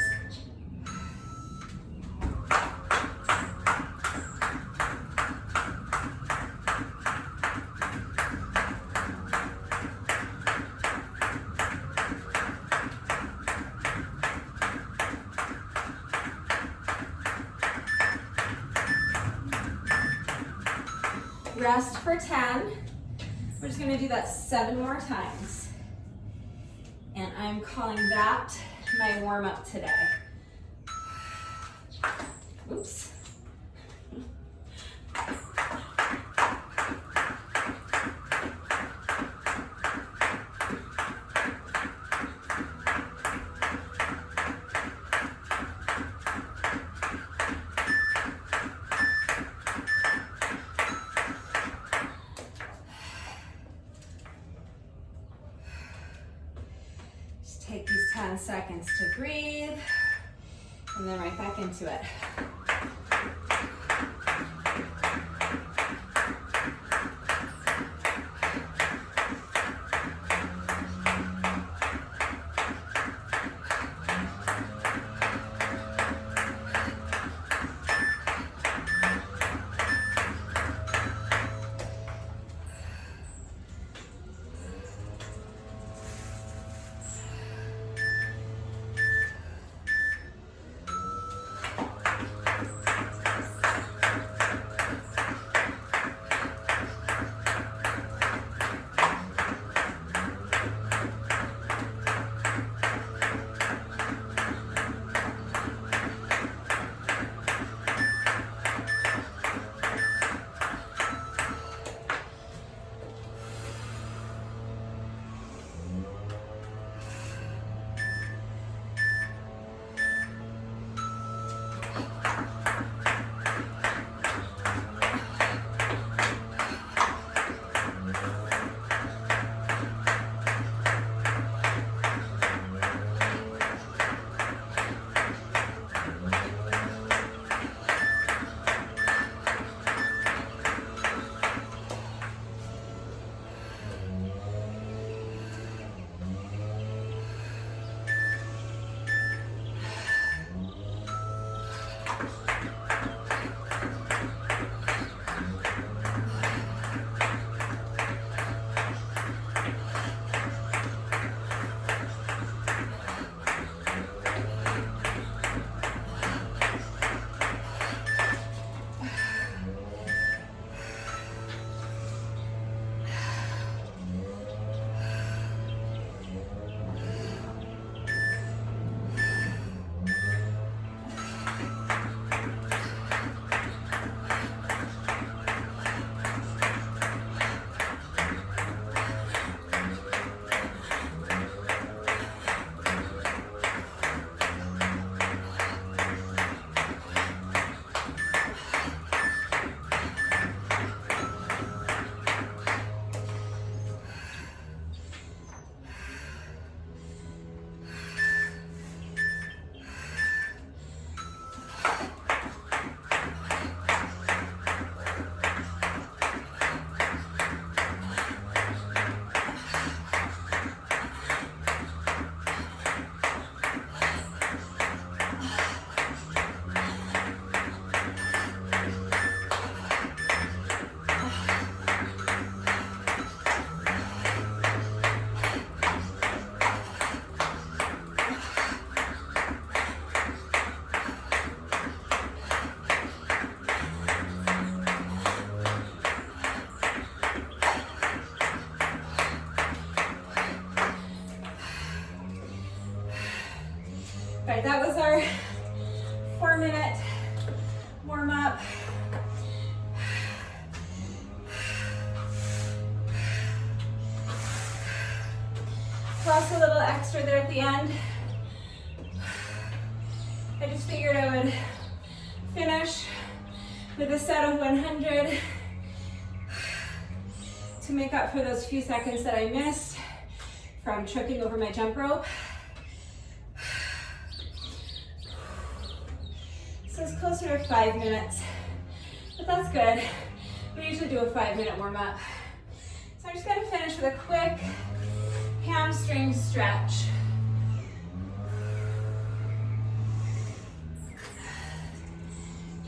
Rest for 10. We're just gonna do that 7 more times. And I'm calling that my warm up today. Oops. 10 seconds to breathe, and then right back into it. Right, that was our 4-minute warm up. Plus a little extra there at the end. I just figured I would finish with a set of 100 to make up for those few seconds that I missed from tripping over my jump rope. So it's closer to 5 minutes, but that's good. We usually do a 5-minute warm up. So I'm just gonna finish with a quick hamstring stretch.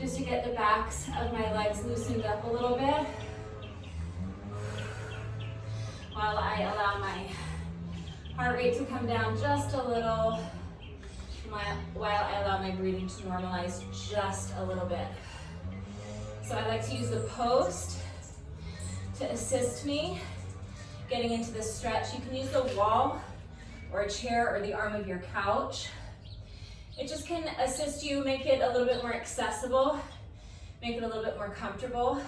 Just to get the backs of my legs loosened up a little bit while I allow my heart rate to come down just a little, while I allow my breathing to normalize just a little bit. So I like to use the post to assist me getting into this stretch. You can use the wall or a chair or the arm of your couch. It just can assist you, make it a little bit more accessible, make it a little bit more comfortable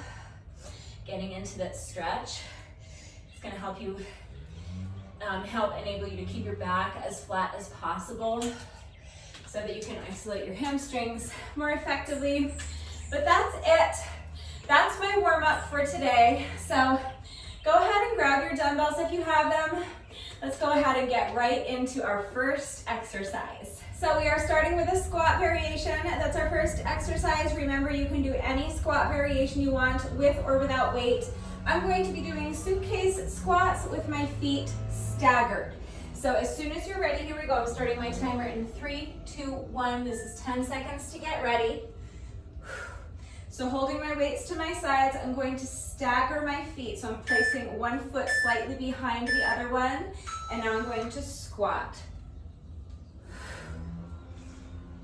getting into that stretch. It's gonna help you, help enable you to keep your back as flat as possible so that you can isolate your hamstrings more effectively. But that's it. That's my warm up for today. So go ahead and grab your dumbbells if you have them. Let's go ahead and get right into our first exercise. So we are starting with a squat variation. That's our first exercise. Remember, you can do any squat variation you want with or without weight. I'm going to be doing suitcase squats with my feet staggered. So as soon as you're ready, here we go. I'm starting my timer in 3, 2, 1. This is 10 seconds to get ready. So holding my weights to my sides, I'm going to stagger my feet. So I'm placing one foot slightly behind the other one, and now I'm going to squat.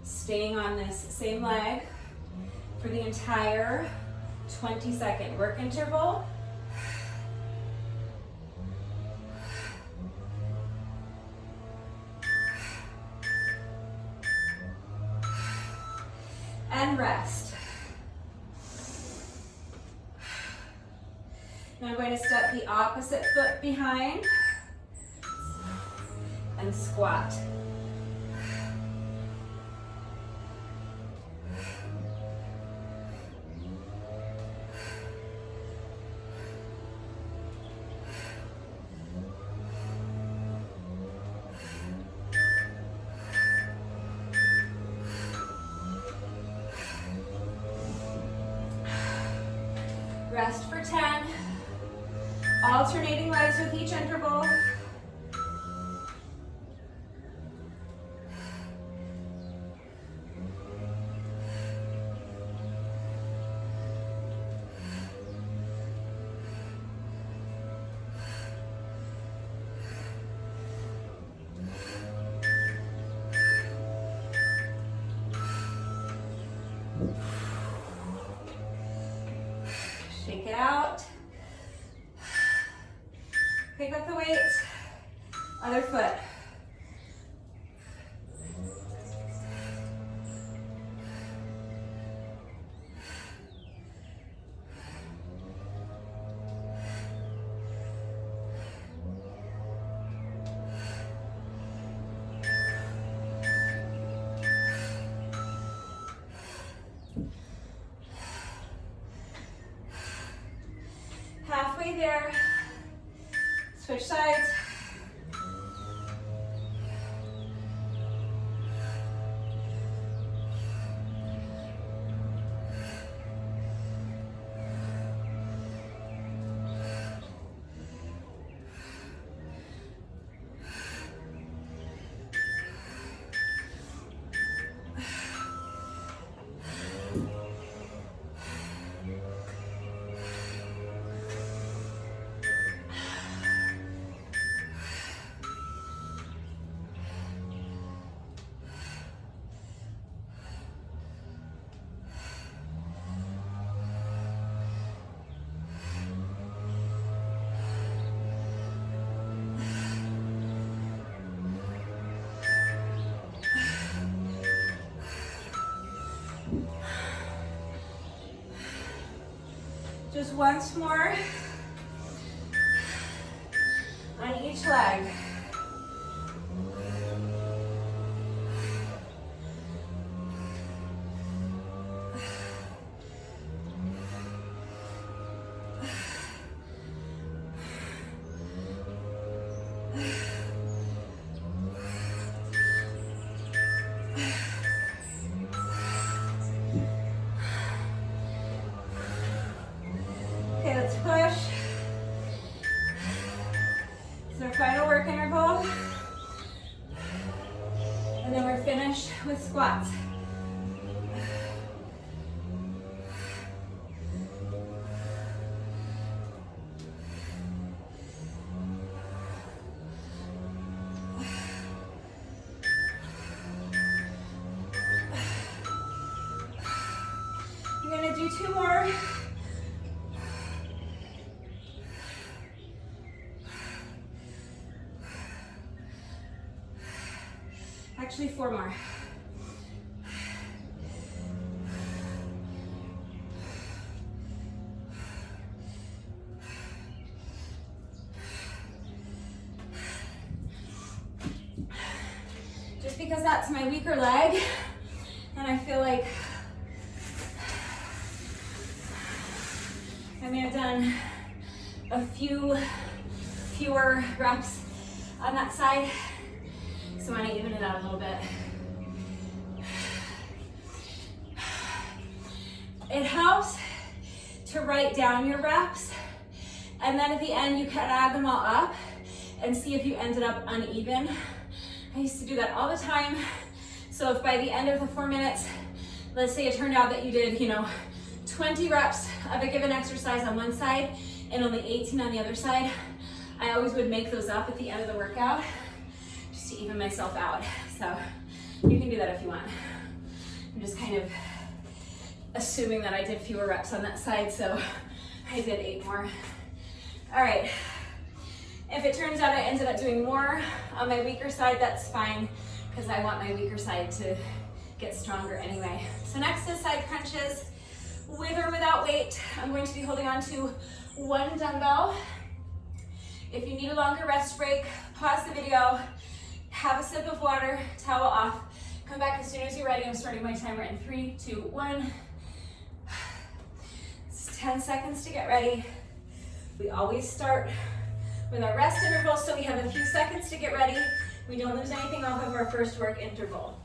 Staying on this same leg for the entire 20-second work interval. And rest. Now I'm going to step the opposite foot behind and squat. Rest for 10. Alternating legs with each interval. Shake it out. Pick up the weights, other foot. Halfway there. Switch sides. Just once more on each leg. Push. It's our final work interval. And then we're finished with squats. You're gonna do 2 more. Actually, 4 more. Just because that's my weaker leg, and I feel like I may have done a fewer reps on that side. So I want to even it out a little bit. It helps to write down your reps, and then at the end you can add them all up and see if you ended up uneven. I used to do that all the time. So if by the end of the 4 minutes, let's say it turned out that you did, 20 reps of a given exercise on one side and only 18 on the other side, I always would make those up at the end of the workout just to even myself out. So you can do that if you want. I'm just kind of assuming that I did fewer reps on that side, so I did 8 more. All right. If it turns out I ended up doing more on my weaker side, that's fine, because I want my weaker side to get stronger anyway. So next is side crunches, with or without weight. I'm going to be holding on to 1 dumbbell. If you need a longer rest break, pause the video, have a sip of water, towel off, come back as soon as you're ready. I'm starting my timer in 3, 2, 1. It's 10 seconds to get ready. We always start with our rest interval, so we have a few seconds to get ready. We don't lose anything off of our first work interval.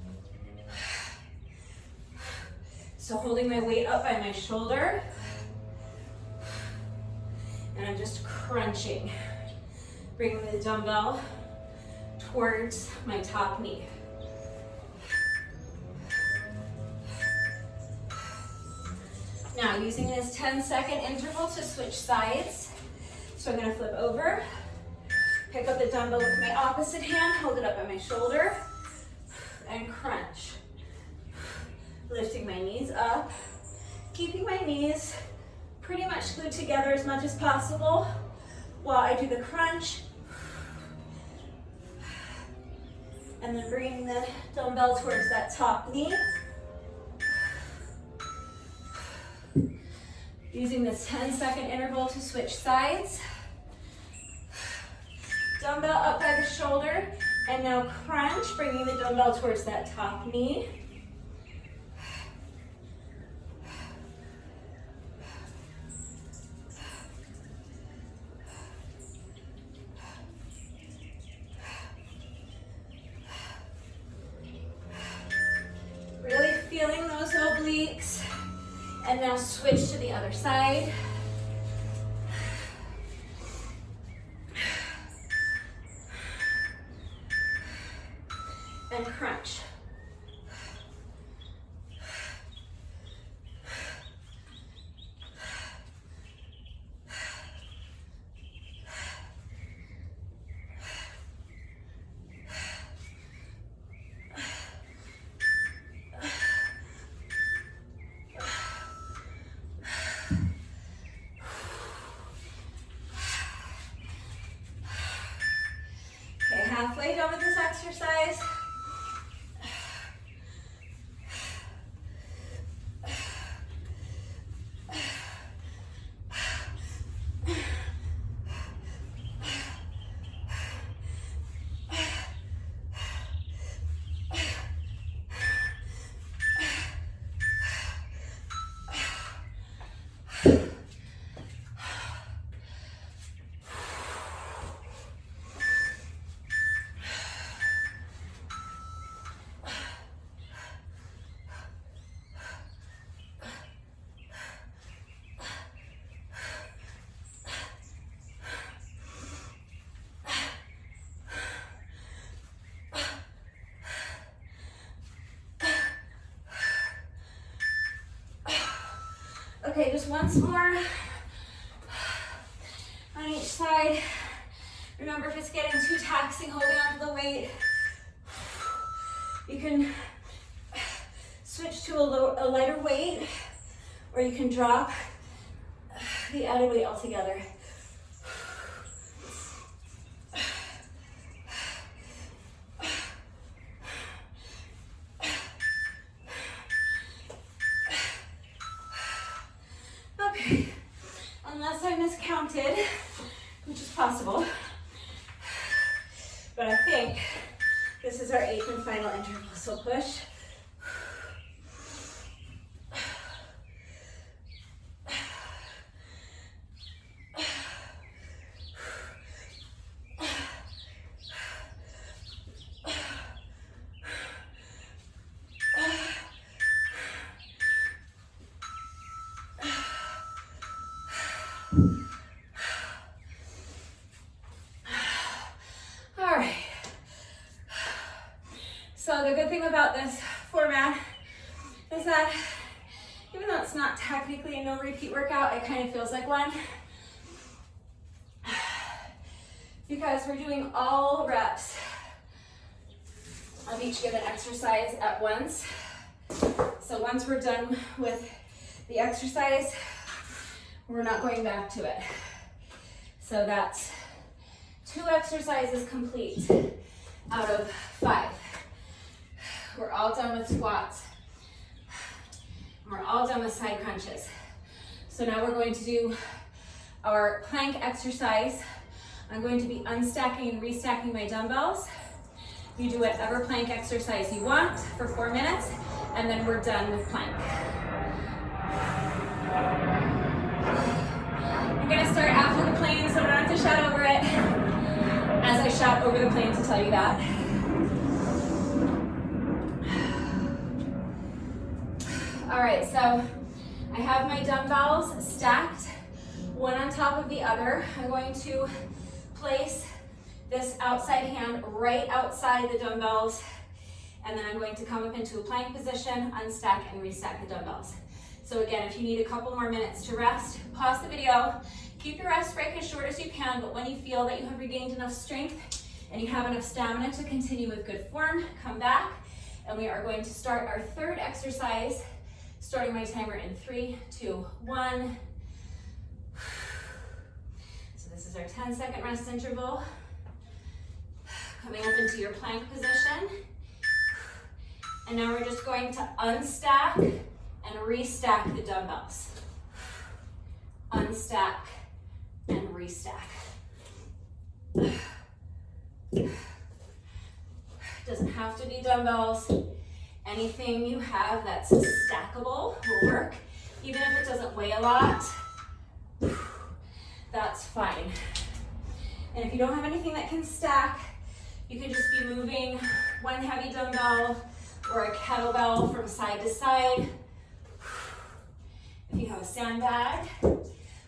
So holding my weight up by my shoulder, and I'm just crunching, bringing the dumbbell towards my top knee. Now using this 10-second interval to switch sides. So I'm gonna flip over, pick up the dumbbell with my opposite hand, hold it up at my shoulder, and crunch. Lifting my knees up, keeping my knees pretty much glued together as much as possible while I do the crunch. And then bringing the dumbbell towards that top knee. Using this 10-second interval to switch sides. Dumbbell up by the shoulder, and now crunch, bringing the dumbbell towards that top knee. Really feeling those obliques. And now switch to the other side. And crunch. Halfway done with this exercise. Okay, just once more on each side. Remember, if it's getting too taxing holding onto the weight, you can switch to a lighter weight, or you can drop the added weight altogether. Unless I miscounted, which is possible, but I think this is our 8th and final interval, so push. All right. So the good thing about this format is that even though it's not technically a no repeat workout, it kind of feels like one. Because we're doing all reps of each given exercise at once. So once we're done with the exercise, we're not going back to it. So that's 2 exercises complete out of 5. We're all done with squats. We're all done with side crunches. So now we're going to do our plank exercise. I'm going to be unstacking and restacking my dumbbells. You do whatever plank exercise you want for 4 minutes, and then we're done with plank. I'm gonna start after the plane, so I don't have to shout over it as I shout over the plane to tell you that. All right, so I have my dumbbells stacked, one on top of the other. I'm going to place this outside hand right outside the dumbbells, and then I'm going to come up into a plank position, unstack and restack the dumbbells. So again, if you need a couple more minutes to rest, pause the video, keep your rest break as short as you can, but when you feel that you have regained enough strength and you have enough stamina to continue with good form, come back, and we are going to start our 3rd exercise, starting my timer in 3, 2, 1. So this is our 10-second rest interval. Coming up into your plank position. And now we're just going to unstack and restack the dumbbells. Unstack and restack. Doesn't have to be dumbbells. Anything you have that's stackable will work. Even if it doesn't weigh a lot, that's fine. And if you don't have anything that can stack, you can just be moving one heavy dumbbell or a kettlebell from side to side. If you have a sandbag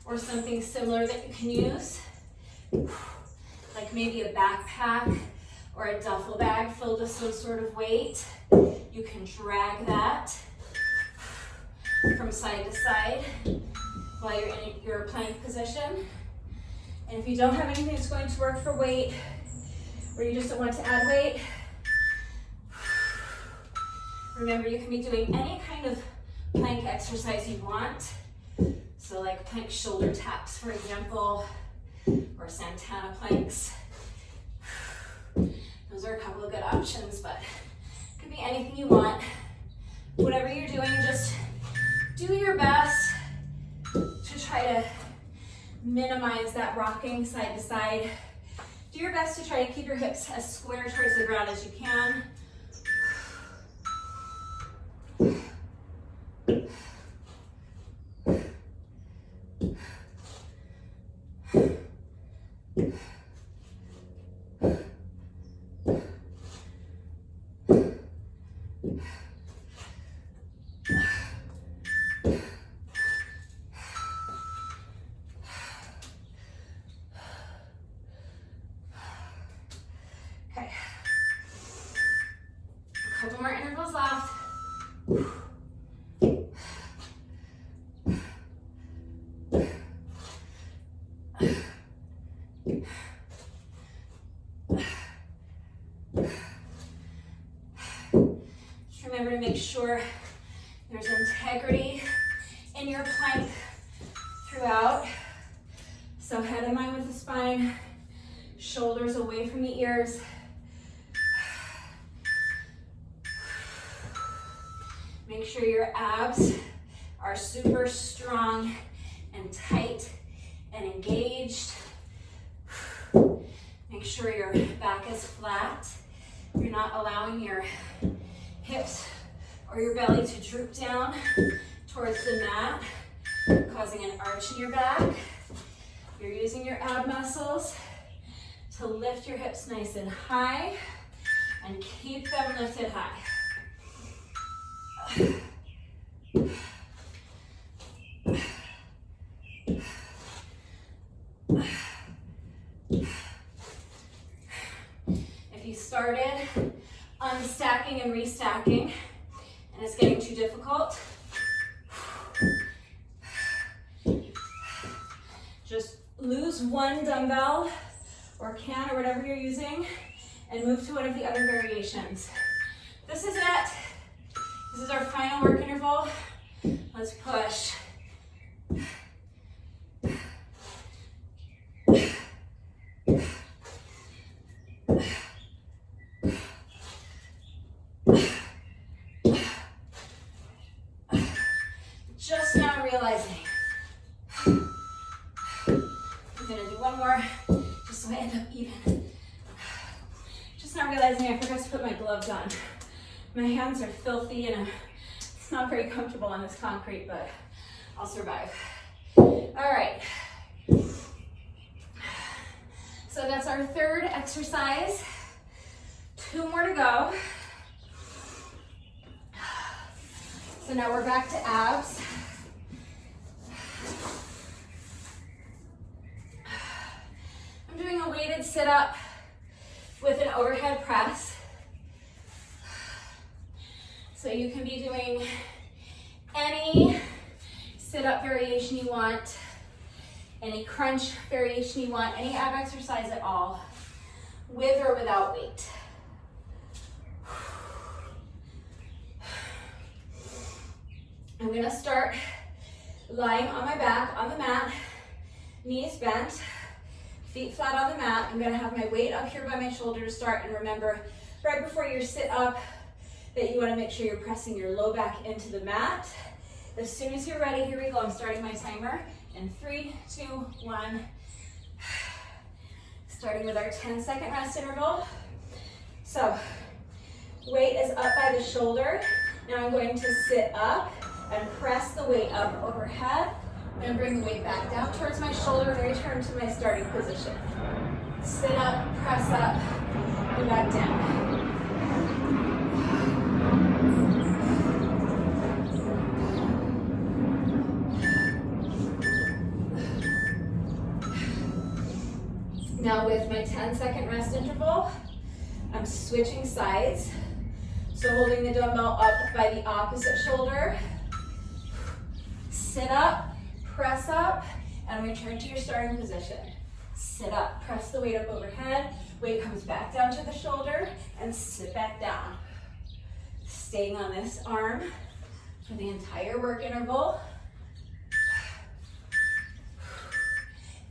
or something similar that you can use, like maybe a backpack or a duffel bag filled with some sort of weight, you can drag that from side to side while you're in your plank position. And if you don't have anything that's going to work for weight, or you just don't want to add weight, remember you can be doing any kind of plank exercise you want. So like plank shoulder taps, for example, or Santana planks. Those are a couple of good options, but it could be anything you want. Whatever you're doing, just do your best to try to minimize that rocking side to side. Do your best to try to keep your hips as square towards the ground as you can. Okay. A couple more intervals left. Just remember to make sure there's integrity in your plank throughout. So head in line with the spine, shoulders away from the ears. Make sure your abs are super strong and tight and engaged. Make sure your back is flat. You're not allowing your hips or your belly to droop down towards the mat, causing an arch in your back. You're using your ab muscles to lift your hips nice and high and keep them lifted high. If you started unstacking and restacking and it's getting too difficult, just lose one dumbbell or can or whatever you're using and move to one of the other variations. This is it. This is our final work interval. Let's push. Just now realizing. I'm gonna do one more just so I end up even. Just now realizing I forgot to put my gloves on. My hands are filthy and it's not very comfortable on this concrete, but I'll survive. All right. So that's our third exercise. 2 more to go. So now we're back to abs. I'm doing a weighted sit-up with an overhead press. So you can be doing any sit-up variation you want, any crunch variation you want, any ab exercise at all, with or without weight. I'm gonna start lying on my back on the mat, knees bent, feet flat on the mat. I'm gonna have my weight up here by my shoulder to start, and remember, right before you sit up, that you wanna make sure you're pressing your low back into the mat. As soon as you're ready, here we go, I'm starting my timer in 3, 2, 1. Starting with our 10-second rest interval. So, weight is up by the shoulder. Now I'm going to sit up and press the weight up overhead. I'm gonna bring the weight back down towards my shoulder and return to my starting position. Sit up, press up, and back down. Now with my 10-second rest interval, I'm switching sides. So holding the dumbbell up by the opposite shoulder. Sit up, press up, and return to your starting position. Sit up, press the weight up overhead, weight comes back down to the shoulder, and sit back down. Staying on this arm for the entire work interval.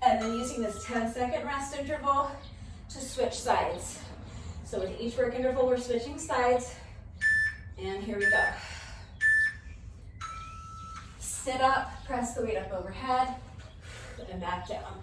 And then using this 10-second rest interval to switch sides. So with each work interval, we're switching sides. And here we go. Sit up, press the weight up overhead, and back down.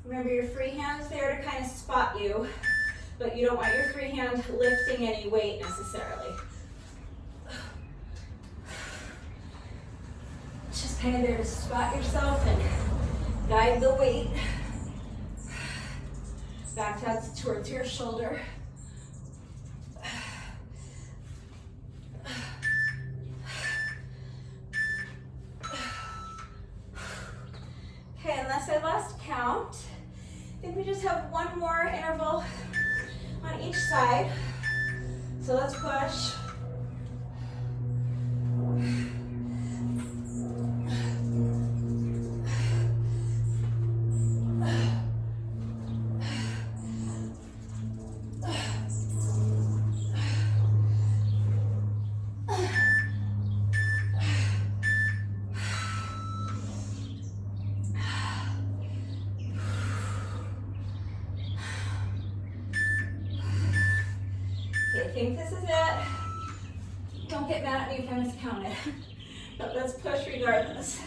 Remember, your free hand's there to kind of spot you, but you don't want your free hand lifting any weight necessarily. It's just kind of there to spot yourself and guide the weight back towards your shoulder. said last count. I think we just have one more interval on each side. So let's push. I think this is it. Don't get mad at me if I miscounted. But let's push regardless.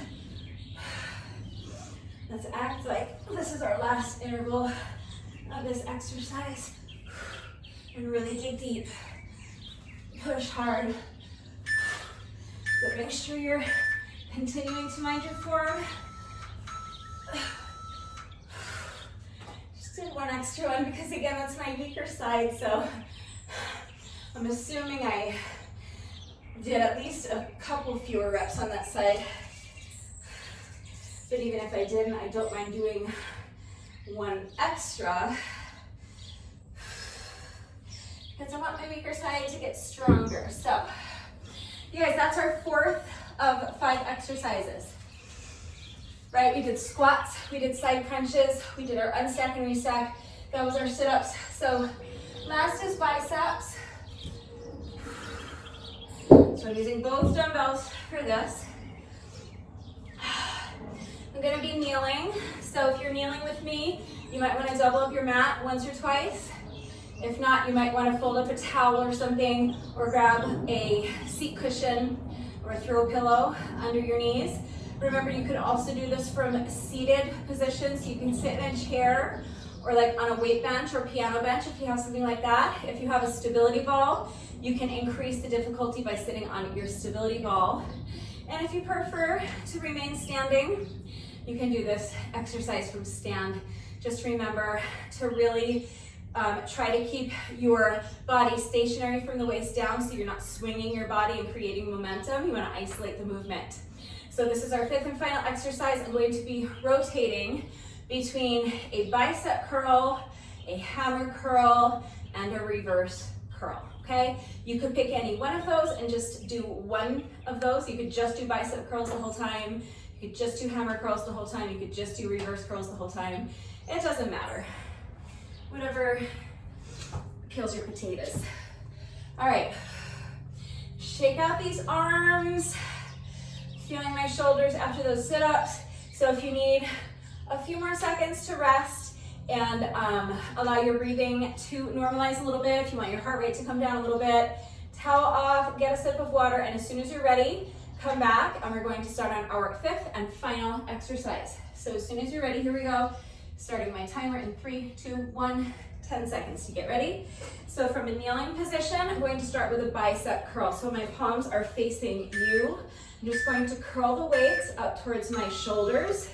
Let's act like this is our last interval of this exercise. And really dig deep. Push hard. But make sure you're continuing to mind your form. Just did one extra one because again, that's my weaker side, so I'm assuming I did at least a couple fewer reps on that side. But even if I didn't, I don't mind doing one extra because I want my weaker side to get stronger. So, you guys, that's our 4th of 5 exercises. Right, we did squats, we did side crunches, we did our unstack and restack. That was our sit-ups. So, last is biceps. So I'm using both dumbbells for this. I'm gonna be kneeling. So if you're kneeling with me, you might wanna double up your mat once or twice. If not, you might wanna fold up a towel or something, or grab a seat cushion or a throw pillow under your knees. Remember, you could also do this from a seated position, so you can sit in a chair or like on a weight bench or piano bench if you have something like that. If you have a stability ball, you can increase the difficulty by sitting on your stability ball. And if you prefer to remain standing, you can do this exercise from stand. Just remember to really try to keep your body stationary from the waist down so you're not swinging your body and creating momentum. You want to isolate the movement. So this is our 5th and final exercise. I'm going to be rotating between a bicep curl, a hammer curl, and a reverse curl. Okay, you could pick any one of those and just do one of those. You could just do bicep curls the whole time. You could just do hammer curls the whole time. You could just do reverse curls the whole time. It doesn't matter. Whatever kills your potatoes. All right, shake out these arms. Feeling my shoulders after those sit-ups. So if you need a few more seconds to rest, and allow your breathing to normalize a little bit. If you want your heart rate to come down a little bit, towel off, get a sip of water, and as soon as you're ready, come back and we're going to start on our 5th and final exercise. So as soon as you're ready, here we go. Starting my timer in 3, 2, 1, 10 seconds to get ready. So from a kneeling position, I'm going to start with a bicep curl. So my palms are facing you. I'm just going to curl the weights up towards my shoulders.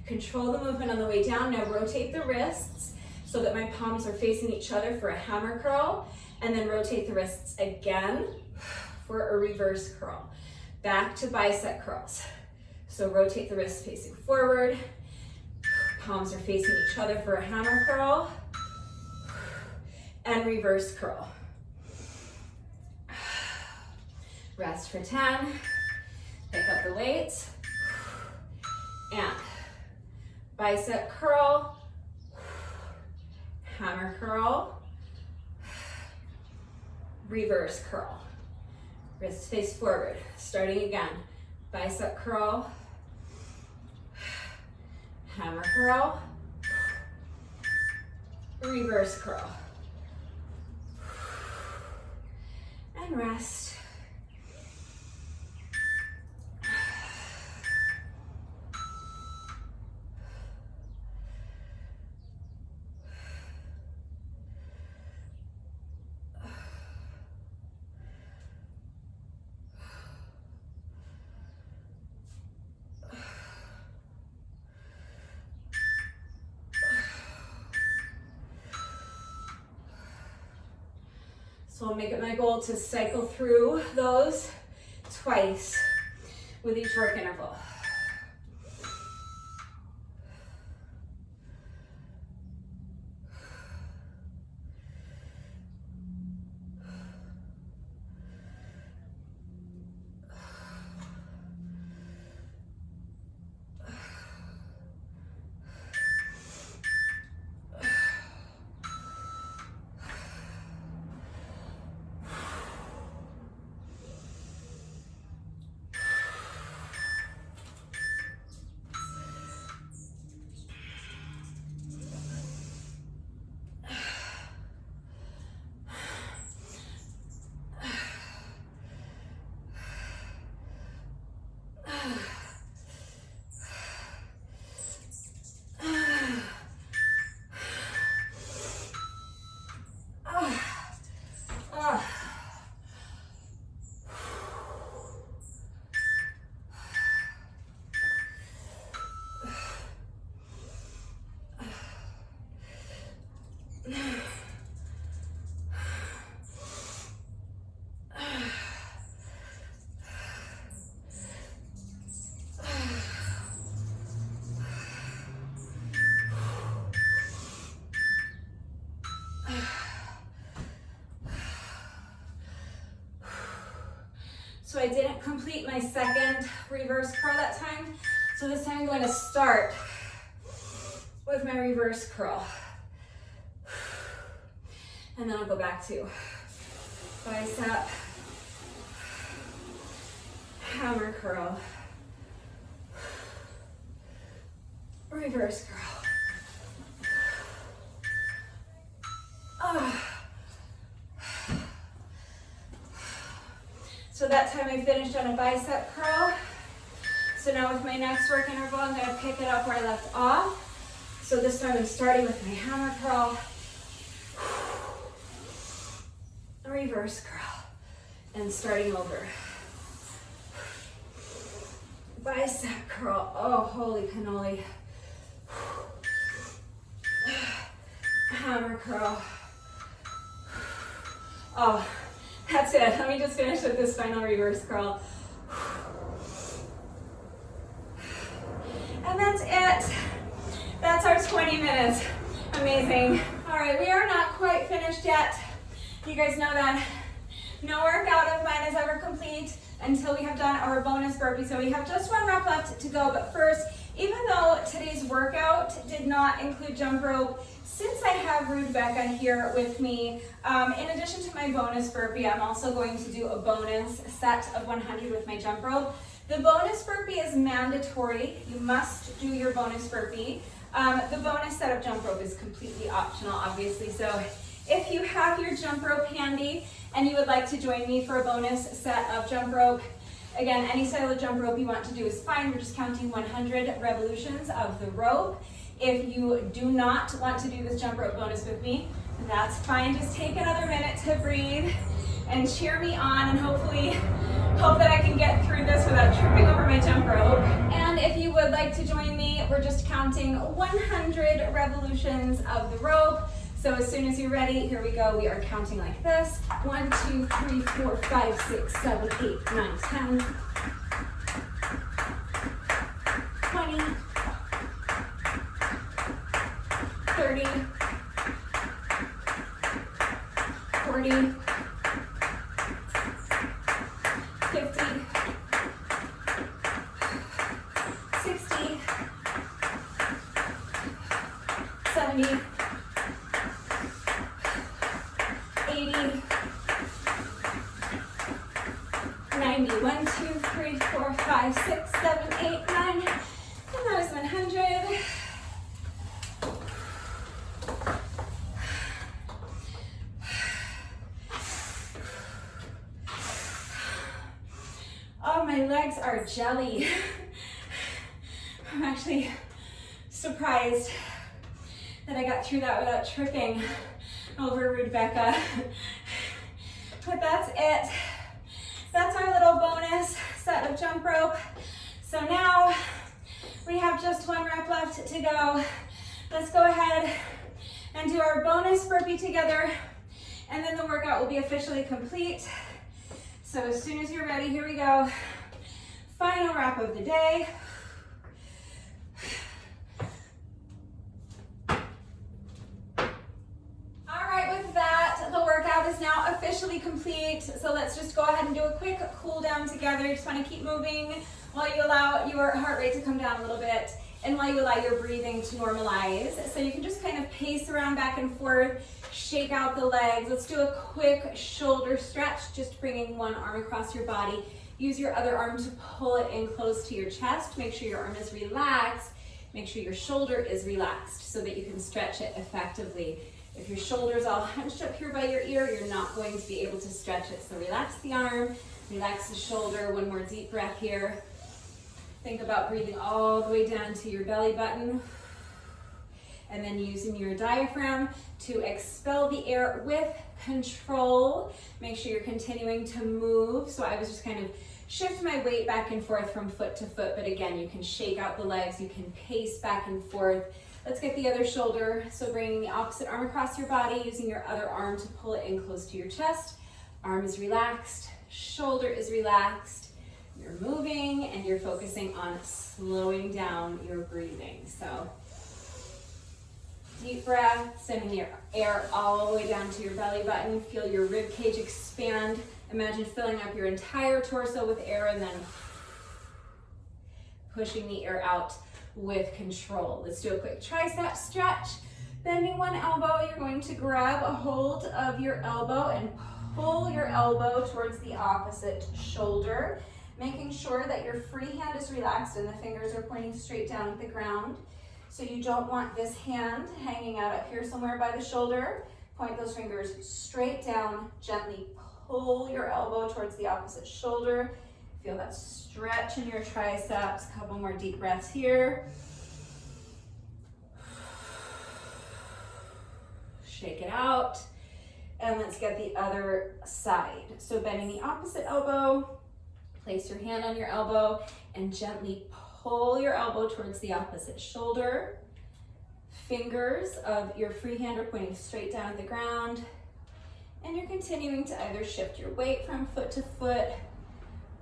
Control the movement on the way down. Now rotate the wrists so that my palms are facing each other for a hammer curl, and then rotate the wrists again for a reverse curl. Back to bicep curls. So rotate the wrists facing forward. Palms are facing each other for a hammer curl and reverse curl. Rest for 10. Pick up the weights. And bicep curl, hammer curl, reverse curl. Wrists face forward. Starting again. Bicep curl, hammer curl, reverse curl. And rest. So I'll make it my goal to cycle through those twice with each work interval. didn't complete my second reverse curl that time. So this time I'm going to start with my reverse curl. And then I'll go back to bicep, hammer curl, reverse curl. So that time I finished on a bicep curl. So now with my next work interval, I'm going to pick it up where I left off. So this time I'm starting with my hammer curl, reverse curl, and starting over. Bicep curl, oh holy cannoli. Hammer curl. Oh, that's it. Let me just finish with this final reverse curl. And that's it. That's our 20 minutes. Amazing. All right, we are not quite finished yet. You guys know that no workout of mine is ever complete until we have done our bonus burpee. So we have just one rep left to go. But first, even though today's workout did not include jump rope, since I have Rebecca here with me, in addition to my bonus burpee, I'm also going to do a bonus set of 100 with my jump rope. The bonus burpee is mandatory. You must do your bonus burpee. The bonus set of jump rope is completely optional, obviously. So if you have your jump rope handy and you would like to join me for a bonus set of jump rope, again, any style of jump rope you want to do is fine. We're just counting 100 revolutions of the rope. If you do not want to do this jump rope bonus with me, that's fine. Just take another minute to breathe and cheer me on, and hopefully hope that I can get through this without tripping over my jump rope. And if you would like to join me, we're just counting 100 revolutions of the rope. So as soon as you're ready, here we go. We are counting like this. 1, 2, 3, 4, 5, 6, 7, 8, 9, 10, 20, 30, 40, 50, 60, 70, 80, 90, 1, 2, 3, 4, 5, 6, 7, 8, 9, and that is 100. Oh, my legs are jelly. I'm actually surprised that I got through that without tripping over Rebecca. But that's it. That's our little bonus set of jump rope. So now we have just one rep left to go. Let's go ahead and do our bonus burpee together, and then the workout will be officially complete. So as soon as you're ready, here we go. Final wrap of the day. All right, with that, the workout is now officially complete. So let's just go ahead and do a quick cool down together. You just want to keep moving while you allow your heart rate to come down a little bit, and while you allow your breathing to normalize. So you can just kind of pace around back and forth, shake out the legs. Let's do a quick shoulder stretch, just bringing one arm across your body. Use your other arm to pull it in close to your chest. Make sure your arm is relaxed. Make sure your shoulder is relaxed so that you can stretch it effectively. If your shoulder is all hunched up here by your ear, you're not going to be able to stretch it. So relax the arm, relax the shoulder. One more deep breath here. Think about breathing all the way down to your belly button, and then using your diaphragm to expel the air with control. Make sure you're continuing to move. So I was just kind of shift my weight back and forth from foot to foot, but again, you can shake out the legs, you can pace back and forth. Let's get the other shoulder. So bringing the opposite arm across your body, using your other arm to pull it in close to your chest. Arm is relaxed, shoulder is relaxed. You're moving and you're focusing on slowing down your breathing. So deep breath, sending your air all the way down to your belly button. Feel your rib cage expand Imagine filling up your entire torso with air and then pushing the air out with control. Let's do a quick tricep stretch. Bending one elbow, you're going to grab a hold of your elbow and pull your elbow towards the opposite shoulder, making sure that your free hand is relaxed and the fingers are pointing straight down at the ground. So you don't want this hand hanging out up here somewhere by the shoulder. Point those fingers straight down, gently pull your elbow towards the opposite shoulder. Feel that stretch in your triceps. A couple more deep breaths here. Shake it out. And let's get the other side. So bending the opposite elbow, place your hand on your elbow and gently pull your elbow towards the opposite shoulder. Fingers of your free hand are pointing straight down at the ground. And you're continuing to either shift your weight from foot to foot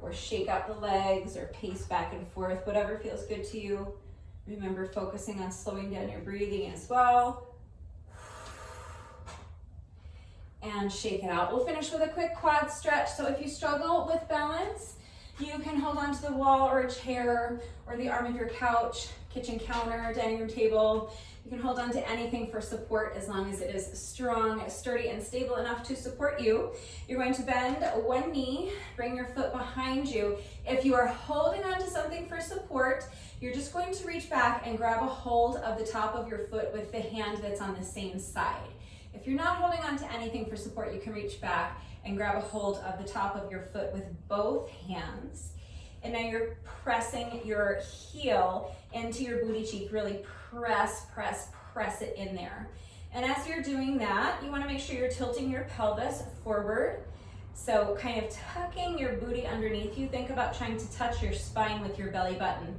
or shake out the legs or pace back and forth, whatever feels good to you. Remember focusing on slowing down your breathing as well. And shake it out. We'll finish with a quick quad stretch. So if you struggle with balance, you can hold onto the wall or a chair or the arm of your couch, kitchen counter, dining room table. You can hold on to anything for support as long as it is strong, sturdy, and stable enough to support you. You're going to bend one knee, bring your foot behind you. If you are holding on to something for support, you're just going to reach back and grab a hold of the top of your foot with the hand that's on the same side. If you're not holding on to anything for support, you can reach back and grab a hold of the top of your foot with both hands. And now you're pressing your heel into your booty cheek. Really press it in there. And as you're doing that, you want to make sure you're tilting your pelvis forward. So kind of tucking your booty underneath you. Think about trying to touch your spine with your belly button.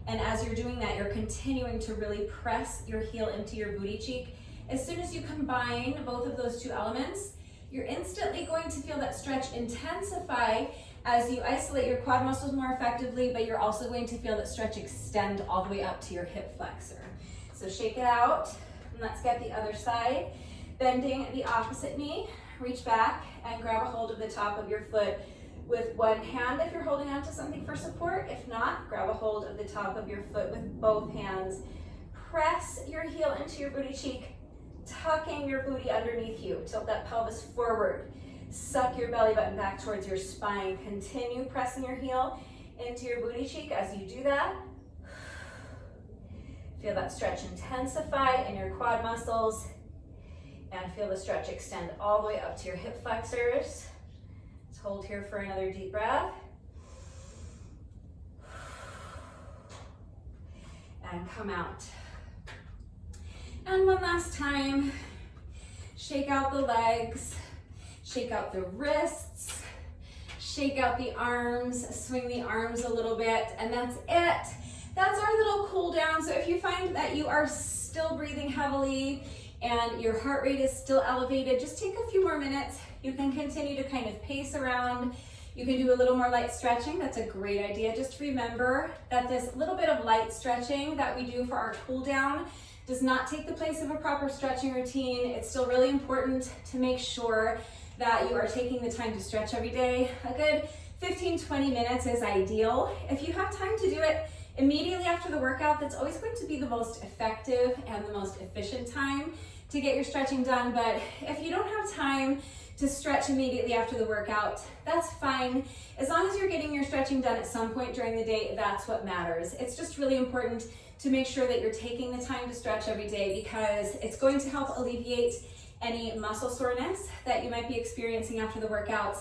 And as you're doing that, you're continuing to really press your heel into your booty cheek. As soon as you combine both of those two elements, you're instantly going to feel that stretch intensify as you isolate your quad muscles more effectively, but you're also going to feel that stretch extend all the way up to your hip flexor. So shake it out, and let's get the other side. Bending the opposite knee, reach back and grab a hold of the top of your foot with one hand if you're holding on to something for support. If not, grab a hold of the top of your foot with both hands. Press your heel into your booty cheek, tucking your booty underneath you. Tilt that pelvis forward. Suck your belly button back towards your spine. Continue pressing your heel into your booty cheek as you do that. Feel that stretch intensify in your quad muscles and feel the stretch extend all the way up to your hip flexors. Let's hold here for another deep breath. And come out. And one last time, shake out the legs, shake out the wrists, shake out the arms, swing the arms a little bit, and that's it. That's our little cool down. So if you find that you are still breathing heavily and your heart rate is still elevated, just take a few more minutes. You can continue to kind of pace around. You can do a little more light stretching. That's a great idea. Just remember that this little bit of light stretching that we do for our cool down does not take the place of a proper stretching routine. It's still really important to make sure that you are taking the time to stretch every day. A good 15-20 minutes is ideal. If you have time to do it immediately after the workout, that's always going to be the most effective and the most efficient time to get your stretching done. But if you don't have time to stretch immediately after the workout, that's fine. As long as you're getting your stretching done at some point during the day, that's what matters. It's just really important to make sure that you're taking the time to stretch every day because it's going to help alleviate any muscle soreness that you might be experiencing after the workouts.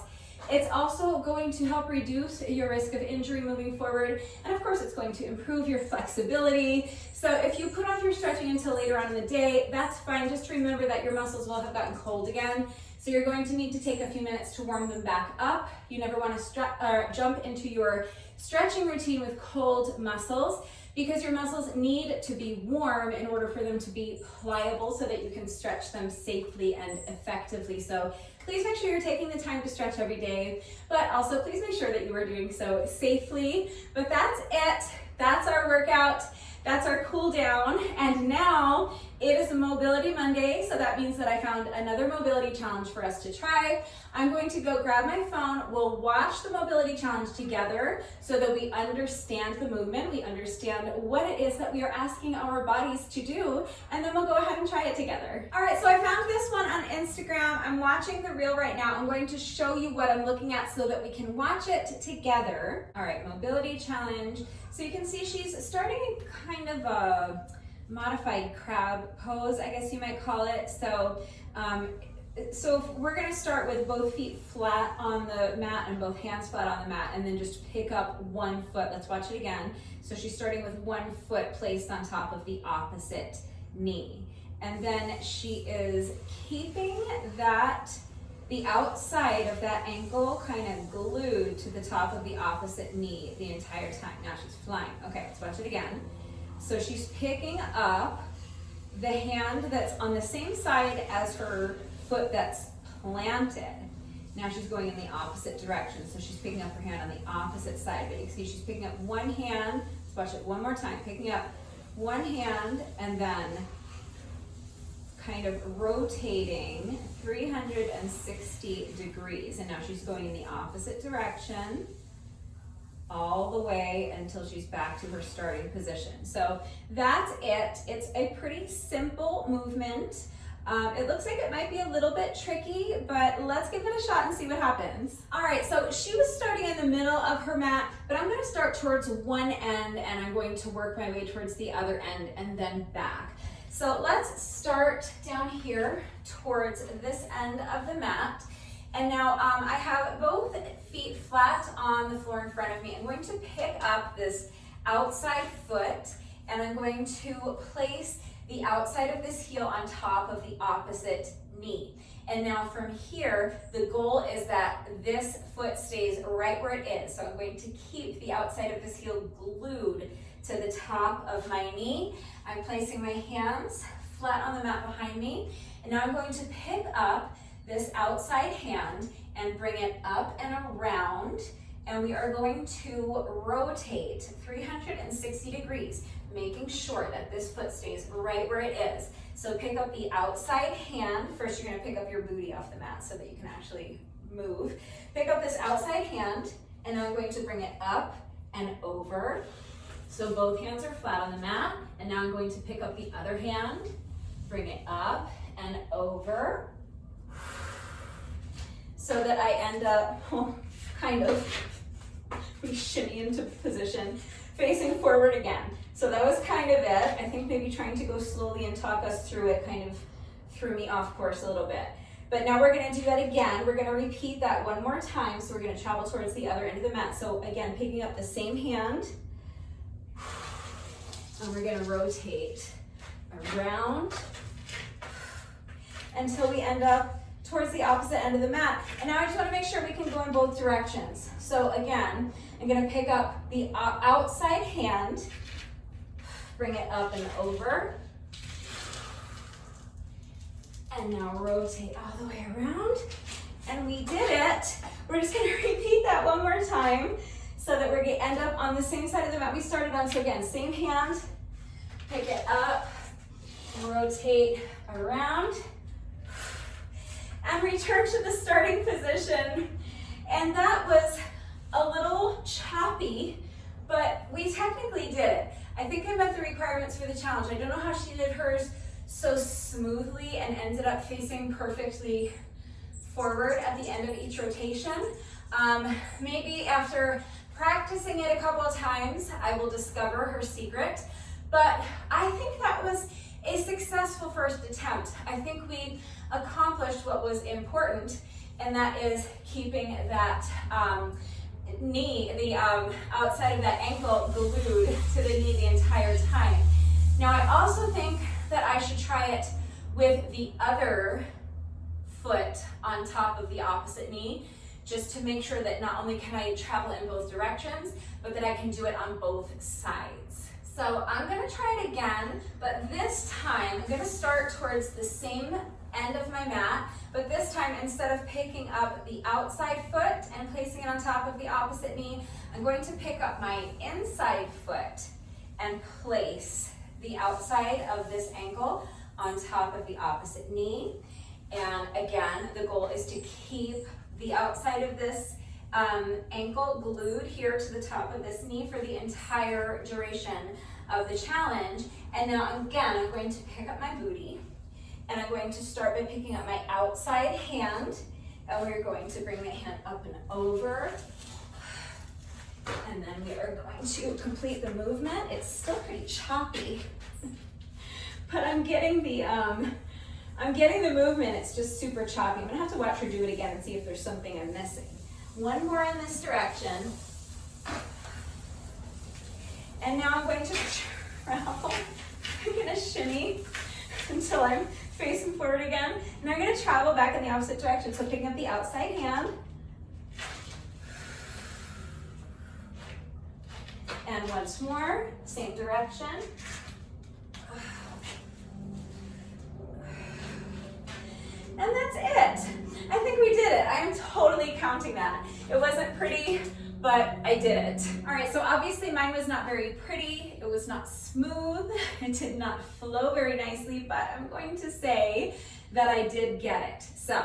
It's also going to help reduce your risk of injury moving forward. And of course, it's going to improve your flexibility. So if you put off your stretching until later on in the day, that's fine. Just remember that your muscles will have gotten cold again. So you're going to need to take a few minutes to warm them back up. You never want to jump into your stretching routine with cold muscles because your muscles need to be warm in order for them to be pliable so that you can stretch them safely and effectively. So please make sure you're taking the time to stretch every day, but also please make sure that you are doing so safely. But that's it. That's our workout. That's our cool down. And now It is a Mobility Monday, so that means that I found another mobility challenge for us to try. I'm going to go grab my phone. We'll watch the mobility challenge together so that we understand the movement, we understand what it is that we are asking our bodies to do, and then we'll go ahead and try it together. All right, so I found this one on Instagram. I'm watching the reel right now. I'm going to show you what I'm looking at so that we can watch it together. All right, mobility challenge. So you can see she's starting in kind of a modified crab pose, I guess you might call it. So we're gonna start with both feet flat on the mat and both hands flat on the mat, and then just pick up one foot. Let's watch it again. So she's starting with one foot placed on top of the opposite knee. And then she is keeping the outside of that ankle kind of glued to the top of the opposite knee the entire time. Now she's flying. Okay, let's watch it again. So she's picking up the hand that's on the same side as her foot that's planted. Now she's going in the opposite direction. So she's picking up her hand on the opposite side. But you can see she's picking up one hand. Let's watch it one more time. Picking up one hand and then kind of rotating 360 degrees. And now she's going in the opposite direction all the way until she's back to her starting position. So that's it. It's a pretty simple movement. It looks like it might be a little bit tricky, but let's give it a shot and see what happens. All right, so she was starting in the middle of her mat, but I'm gonna start towards one end and I'm going to work my way towards the other end and then back. So let's start down here towards this end of the mat. And now I have both feet flat on the floor in front of me. I'm going to pick up this outside foot and I'm going to place the outside of this heel on top of the opposite knee. And now from here, the goal is that this foot stays right where it is. So I'm going to keep the outside of this heel glued to the top of my knee. I'm placing my hands flat on the mat behind me. And now I'm going to pick up this outside hand and bring it up and around, and we are going to rotate 360 degrees, making sure that this foot stays right where it is. So pick up the outside hand. First, you're gonna pick up your booty off the mat so that you can actually move. Pick up this outside hand, and now I'm going to bring it up and over. So both hands are flat on the mat, and now I'm going to pick up the other hand, bring it up and over, so that I end up kind of shimmy into position, facing forward again. So that was kind of it. I think maybe trying to go slowly and talk us through it kind of threw me off course a little bit. But now we're gonna do that again. We're gonna repeat that one more time. So we're gonna travel towards the other end of the mat. So again, picking up the same hand, and we're gonna rotate around until we end up towards the opposite end of the mat. And now I just want to make sure we can go in both directions. So again, I'm going to pick up the outside hand, bring it up and over, and now rotate all the way around. And we did it. We're just going to repeat that one more time so that we're going to end up on the same side of the mat we started on. So again, same hand, pick it up, rotate around, and return to the starting position. And that was a little choppy, but we technically did it. I think I met the requirements for the challenge. I don't know how she did hers so smoothly and ended up facing perfectly forward at the end of each rotation. Maybe after practicing it a couple of times, I will discover her secret. But I think that was a successful first attempt. I think we accomplished what was important, and that is keeping that knee, the outside of that ankle glued to the knee the entire time. Now I also think that I should try it with the other foot on top of the opposite knee, just to make sure that not only can I travel in both directions, but that I can do it on both sides. So I'm gonna try it again, but this time I'm gonna start towards the same end of my mat, but this time instead of picking up the outside foot and placing it on top of the opposite knee, I'm going to pick up my inside foot and place the outside of this ankle on top of the opposite knee. And again, the goal is to keep the outside of this ankle glued here to the top of this knee for the entire duration of the challenge. And now again, I'm going to pick up my booty, and I'm going to start by picking up my outside hand, and we're going to bring the hand up and over. And then we are going to complete the movement. It's still pretty choppy, but I'm getting the movement. It's just super choppy. I'm gonna have to watch her do it again and see if there's something I'm missing. One more in this direction. And now I'm going to travel. I'm gonna shimmy until I'm facing forward again. And I'm gonna travel back in the opposite direction. So picking up the outside hand. And once more, same direction. And that's it. I think we did it. I am totally counting that. It wasn't pretty, but I did it. All right, so obviously mine was not very pretty. It was not smooth. It did not flow very nicely, but I'm going to say that I did get it. So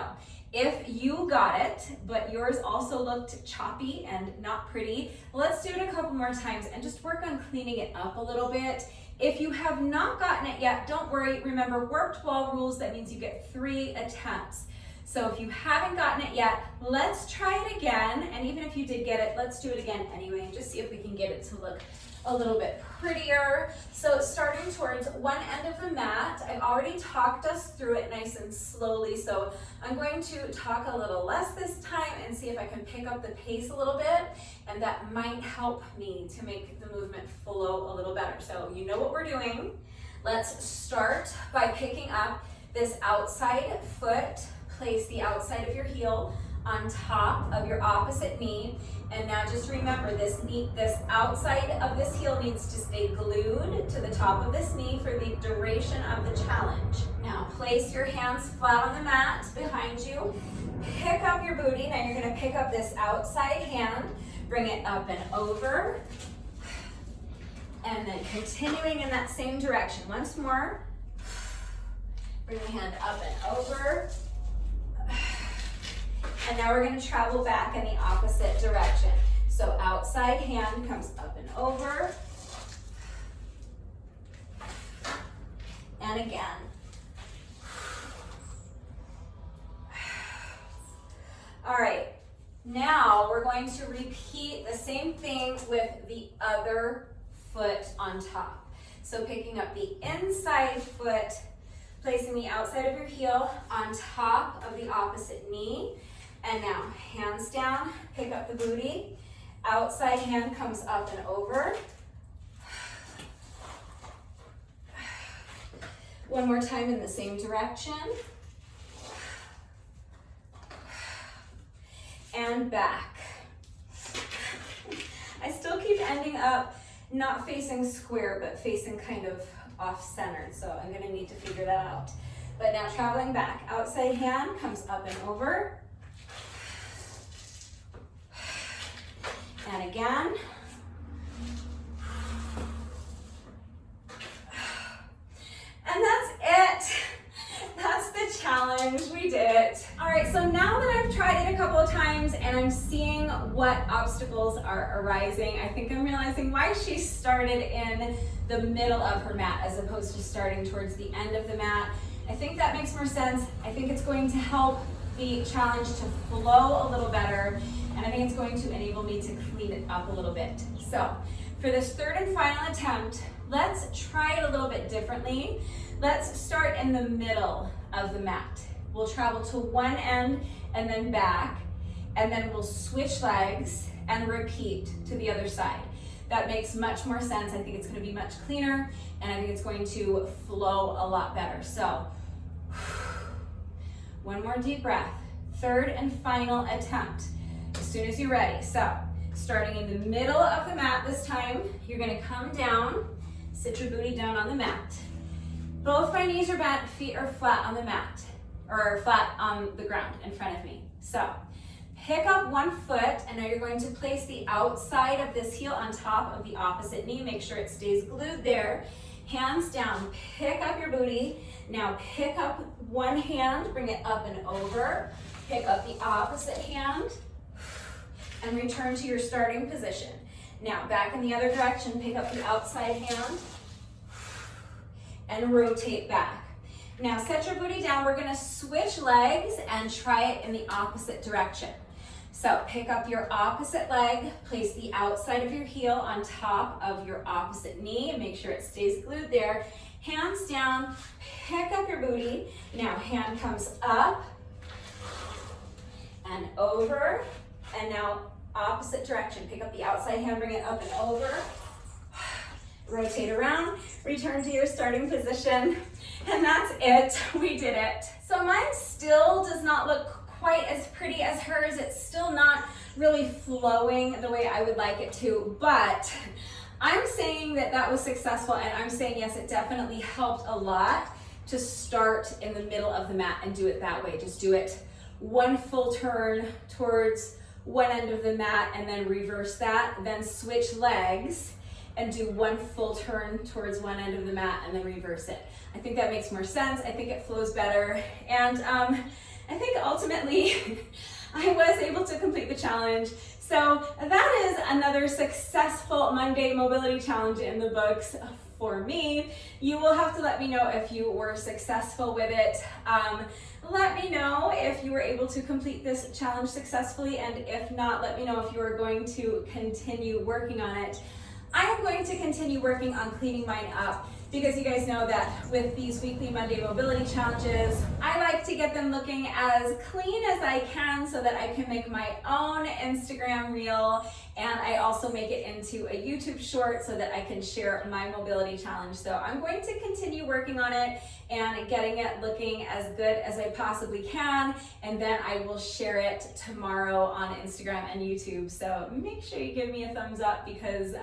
if you got it, but yours also looked choppy and not pretty, let's do it a couple more times and just work on cleaning it up a little bit. If you have not gotten it yet, don't worry. Remember, warped wall rules, that means you get 3 attempts. So if you haven't gotten it yet, let's try it again. And even if you did get it, let's do it again anyway, and just see if we can get it to look a little bit prettier. So starting towards one end of the mat, I've already talked us through it nice and slowly. So I'm going to talk a little less this time and see if I can pick up the pace a little bit. And that might help me to make the movement flow a little better. So you know what we're doing. Let's start by picking up this outside foot. Place the outside of your heel on top of your opposite knee. And now just remember, this outside of this heel needs to stay glued to the top of this knee for the duration of the challenge. Now place your hands flat on the mat behind you. Pick up your booty. Now you're going to pick up this outside hand, bring it up and over, and then continuing in that same direction. Once more, bring the hand up and over. And now we're going to travel back in the opposite direction. So outside hand comes up and over. And again. All right, now we're going to repeat the same thing with the other foot on top. So picking up the inside foot, placing the outside of your heel on top of the opposite knee. And now hands down, pick up the booty. Outside hand comes up and over. One more time in the same direction. And back. I still keep ending up not facing square, but facing kind of off-centered, so I'm gonna need to figure that out. But now traveling back, outside hand comes up and over. And again. And that's it. That's the challenge. We did it. All right, so now that I've tried it a couple of times and I'm seeing what obstacles are arising, I think I'm realizing why she started in the middle of her mat as opposed to starting towards the end of the mat. I think that makes more sense. I think it's going to help the challenge to flow a little better, and I think it's going to enable me to clean it up a little bit. So for this third and final attempt, let's try it a little bit differently. Let's start in the middle of the mat. We'll travel to one end and then back, and then we'll switch legs and repeat to the other side. That makes much more sense. I think it's going to be much cleaner, and I think it's going to flow a lot better. So one more deep breath. Third and final attempt. As soon as you're ready. So starting in the middle of the mat this time, you're going to come down, sit your booty down on the mat. Both my knees are bent, feet are flat on the mat, or flat on the ground in front of me. So pick up one foot, and now you're going to place the outside of this heel on top of the opposite knee. Make sure it stays glued there. Hands down, pick up your booty. Now pick up one hand, bring it up and over. Pick up the opposite hand and return to your starting position. Now back in the other direction, pick up the outside hand and rotate back. Now set your booty down. We're gonna switch legs and try it in the opposite direction. So pick up your opposite leg, place the outside of your heel on top of your opposite knee and make sure it stays glued there. Hands down, pick up your booty. Now hand comes up and over, and now opposite direction. Pick up the outside hand, bring it up and over. Rotate around, return to your starting position, and that's it. We did it. So mine still does not look quite as pretty as hers. It's still not really flowing the way I would like it to, but I'm saying that that was successful, and I'm saying yes, it definitely helped a lot to start in the middle of the mat and do it that way. Just do it one full turn towards one end of the mat and then reverse that, then switch legs and do one full turn towards one end of the mat and then reverse it. I think that makes more sense. I think it flows better, and I think ultimately I was able to complete the challenge. So that is another successful Monday mobility challenge in the books for me. You will have to let me know if you were successful with it. Let me know if you were able to complete this challenge successfully, and if not, let me know if you are going to continue working on it. I am going to continue working on cleaning mine up, because you guys know that with these weekly Monday mobility challenges, I like to get them looking as clean as I can so that I can make my own Instagram reel, and I also make it into a YouTube short so that I can share my mobility challenge. So I'm going to continue working on it and getting it looking as good as I possibly can, and then I will share it tomorrow on Instagram and YouTube. So make sure you give me a thumbs up, because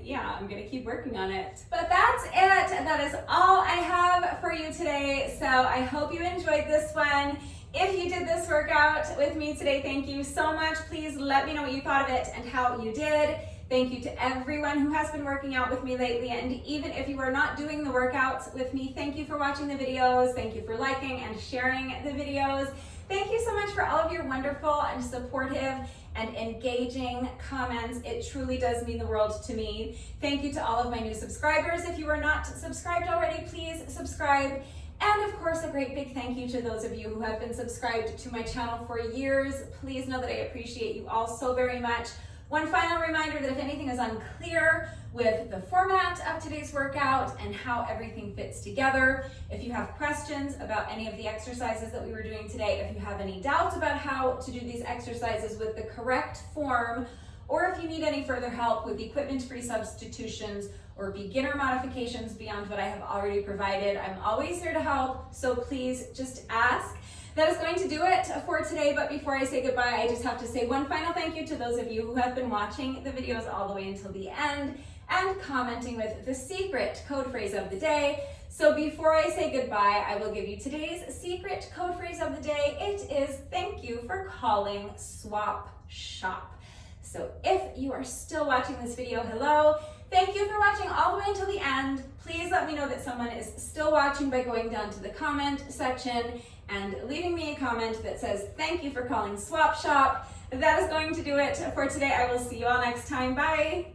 yeah, I'm gonna keep working on it. But that's it. That is all I have for you today. So I hope you enjoyed this one. If you did this workout with me today, thank you so much. Please let me know what you thought of it and how you did. Thank you to everyone who has been working out with me lately, and even if you are not doing the workouts with me, thank you for watching the videos. Thank you for liking and sharing the videos. Thank you so much for all of your wonderful and supportive and engaging comments. It truly does mean the world to me. Thank you to all of my new subscribers. If you are not subscribed already, please subscribe. And of course, a great big thank you to those of you who have been subscribed to my channel for years. Please know that I appreciate you all so very much. One final reminder that if anything is unclear with the format of today's workout and how everything fits together, if you have questions about any of the exercises that we were doing today, if you have any doubts about how to do these exercises with the correct form, or if you need any further help with equipment-free substitutions or beginner modifications beyond what I have already provided, I'm always here to help, so please just ask. That is going to do it for today, but before I say goodbye, I just have to say one final thank you to those of you who have been watching the videos all the way until the end and commenting with the secret code phrase of the day. So before I say goodbye, I will give you today's secret code phrase of the day. It is thank you for calling Swap Shop. So if you are still watching this video, hello. Thank you for watching all the way until the end. Please let me know that someone is still watching by going down to the comment section and leaving me a comment that says, thank you for calling Swap Shop. That is going to do it for today. I will see you all next time. Bye.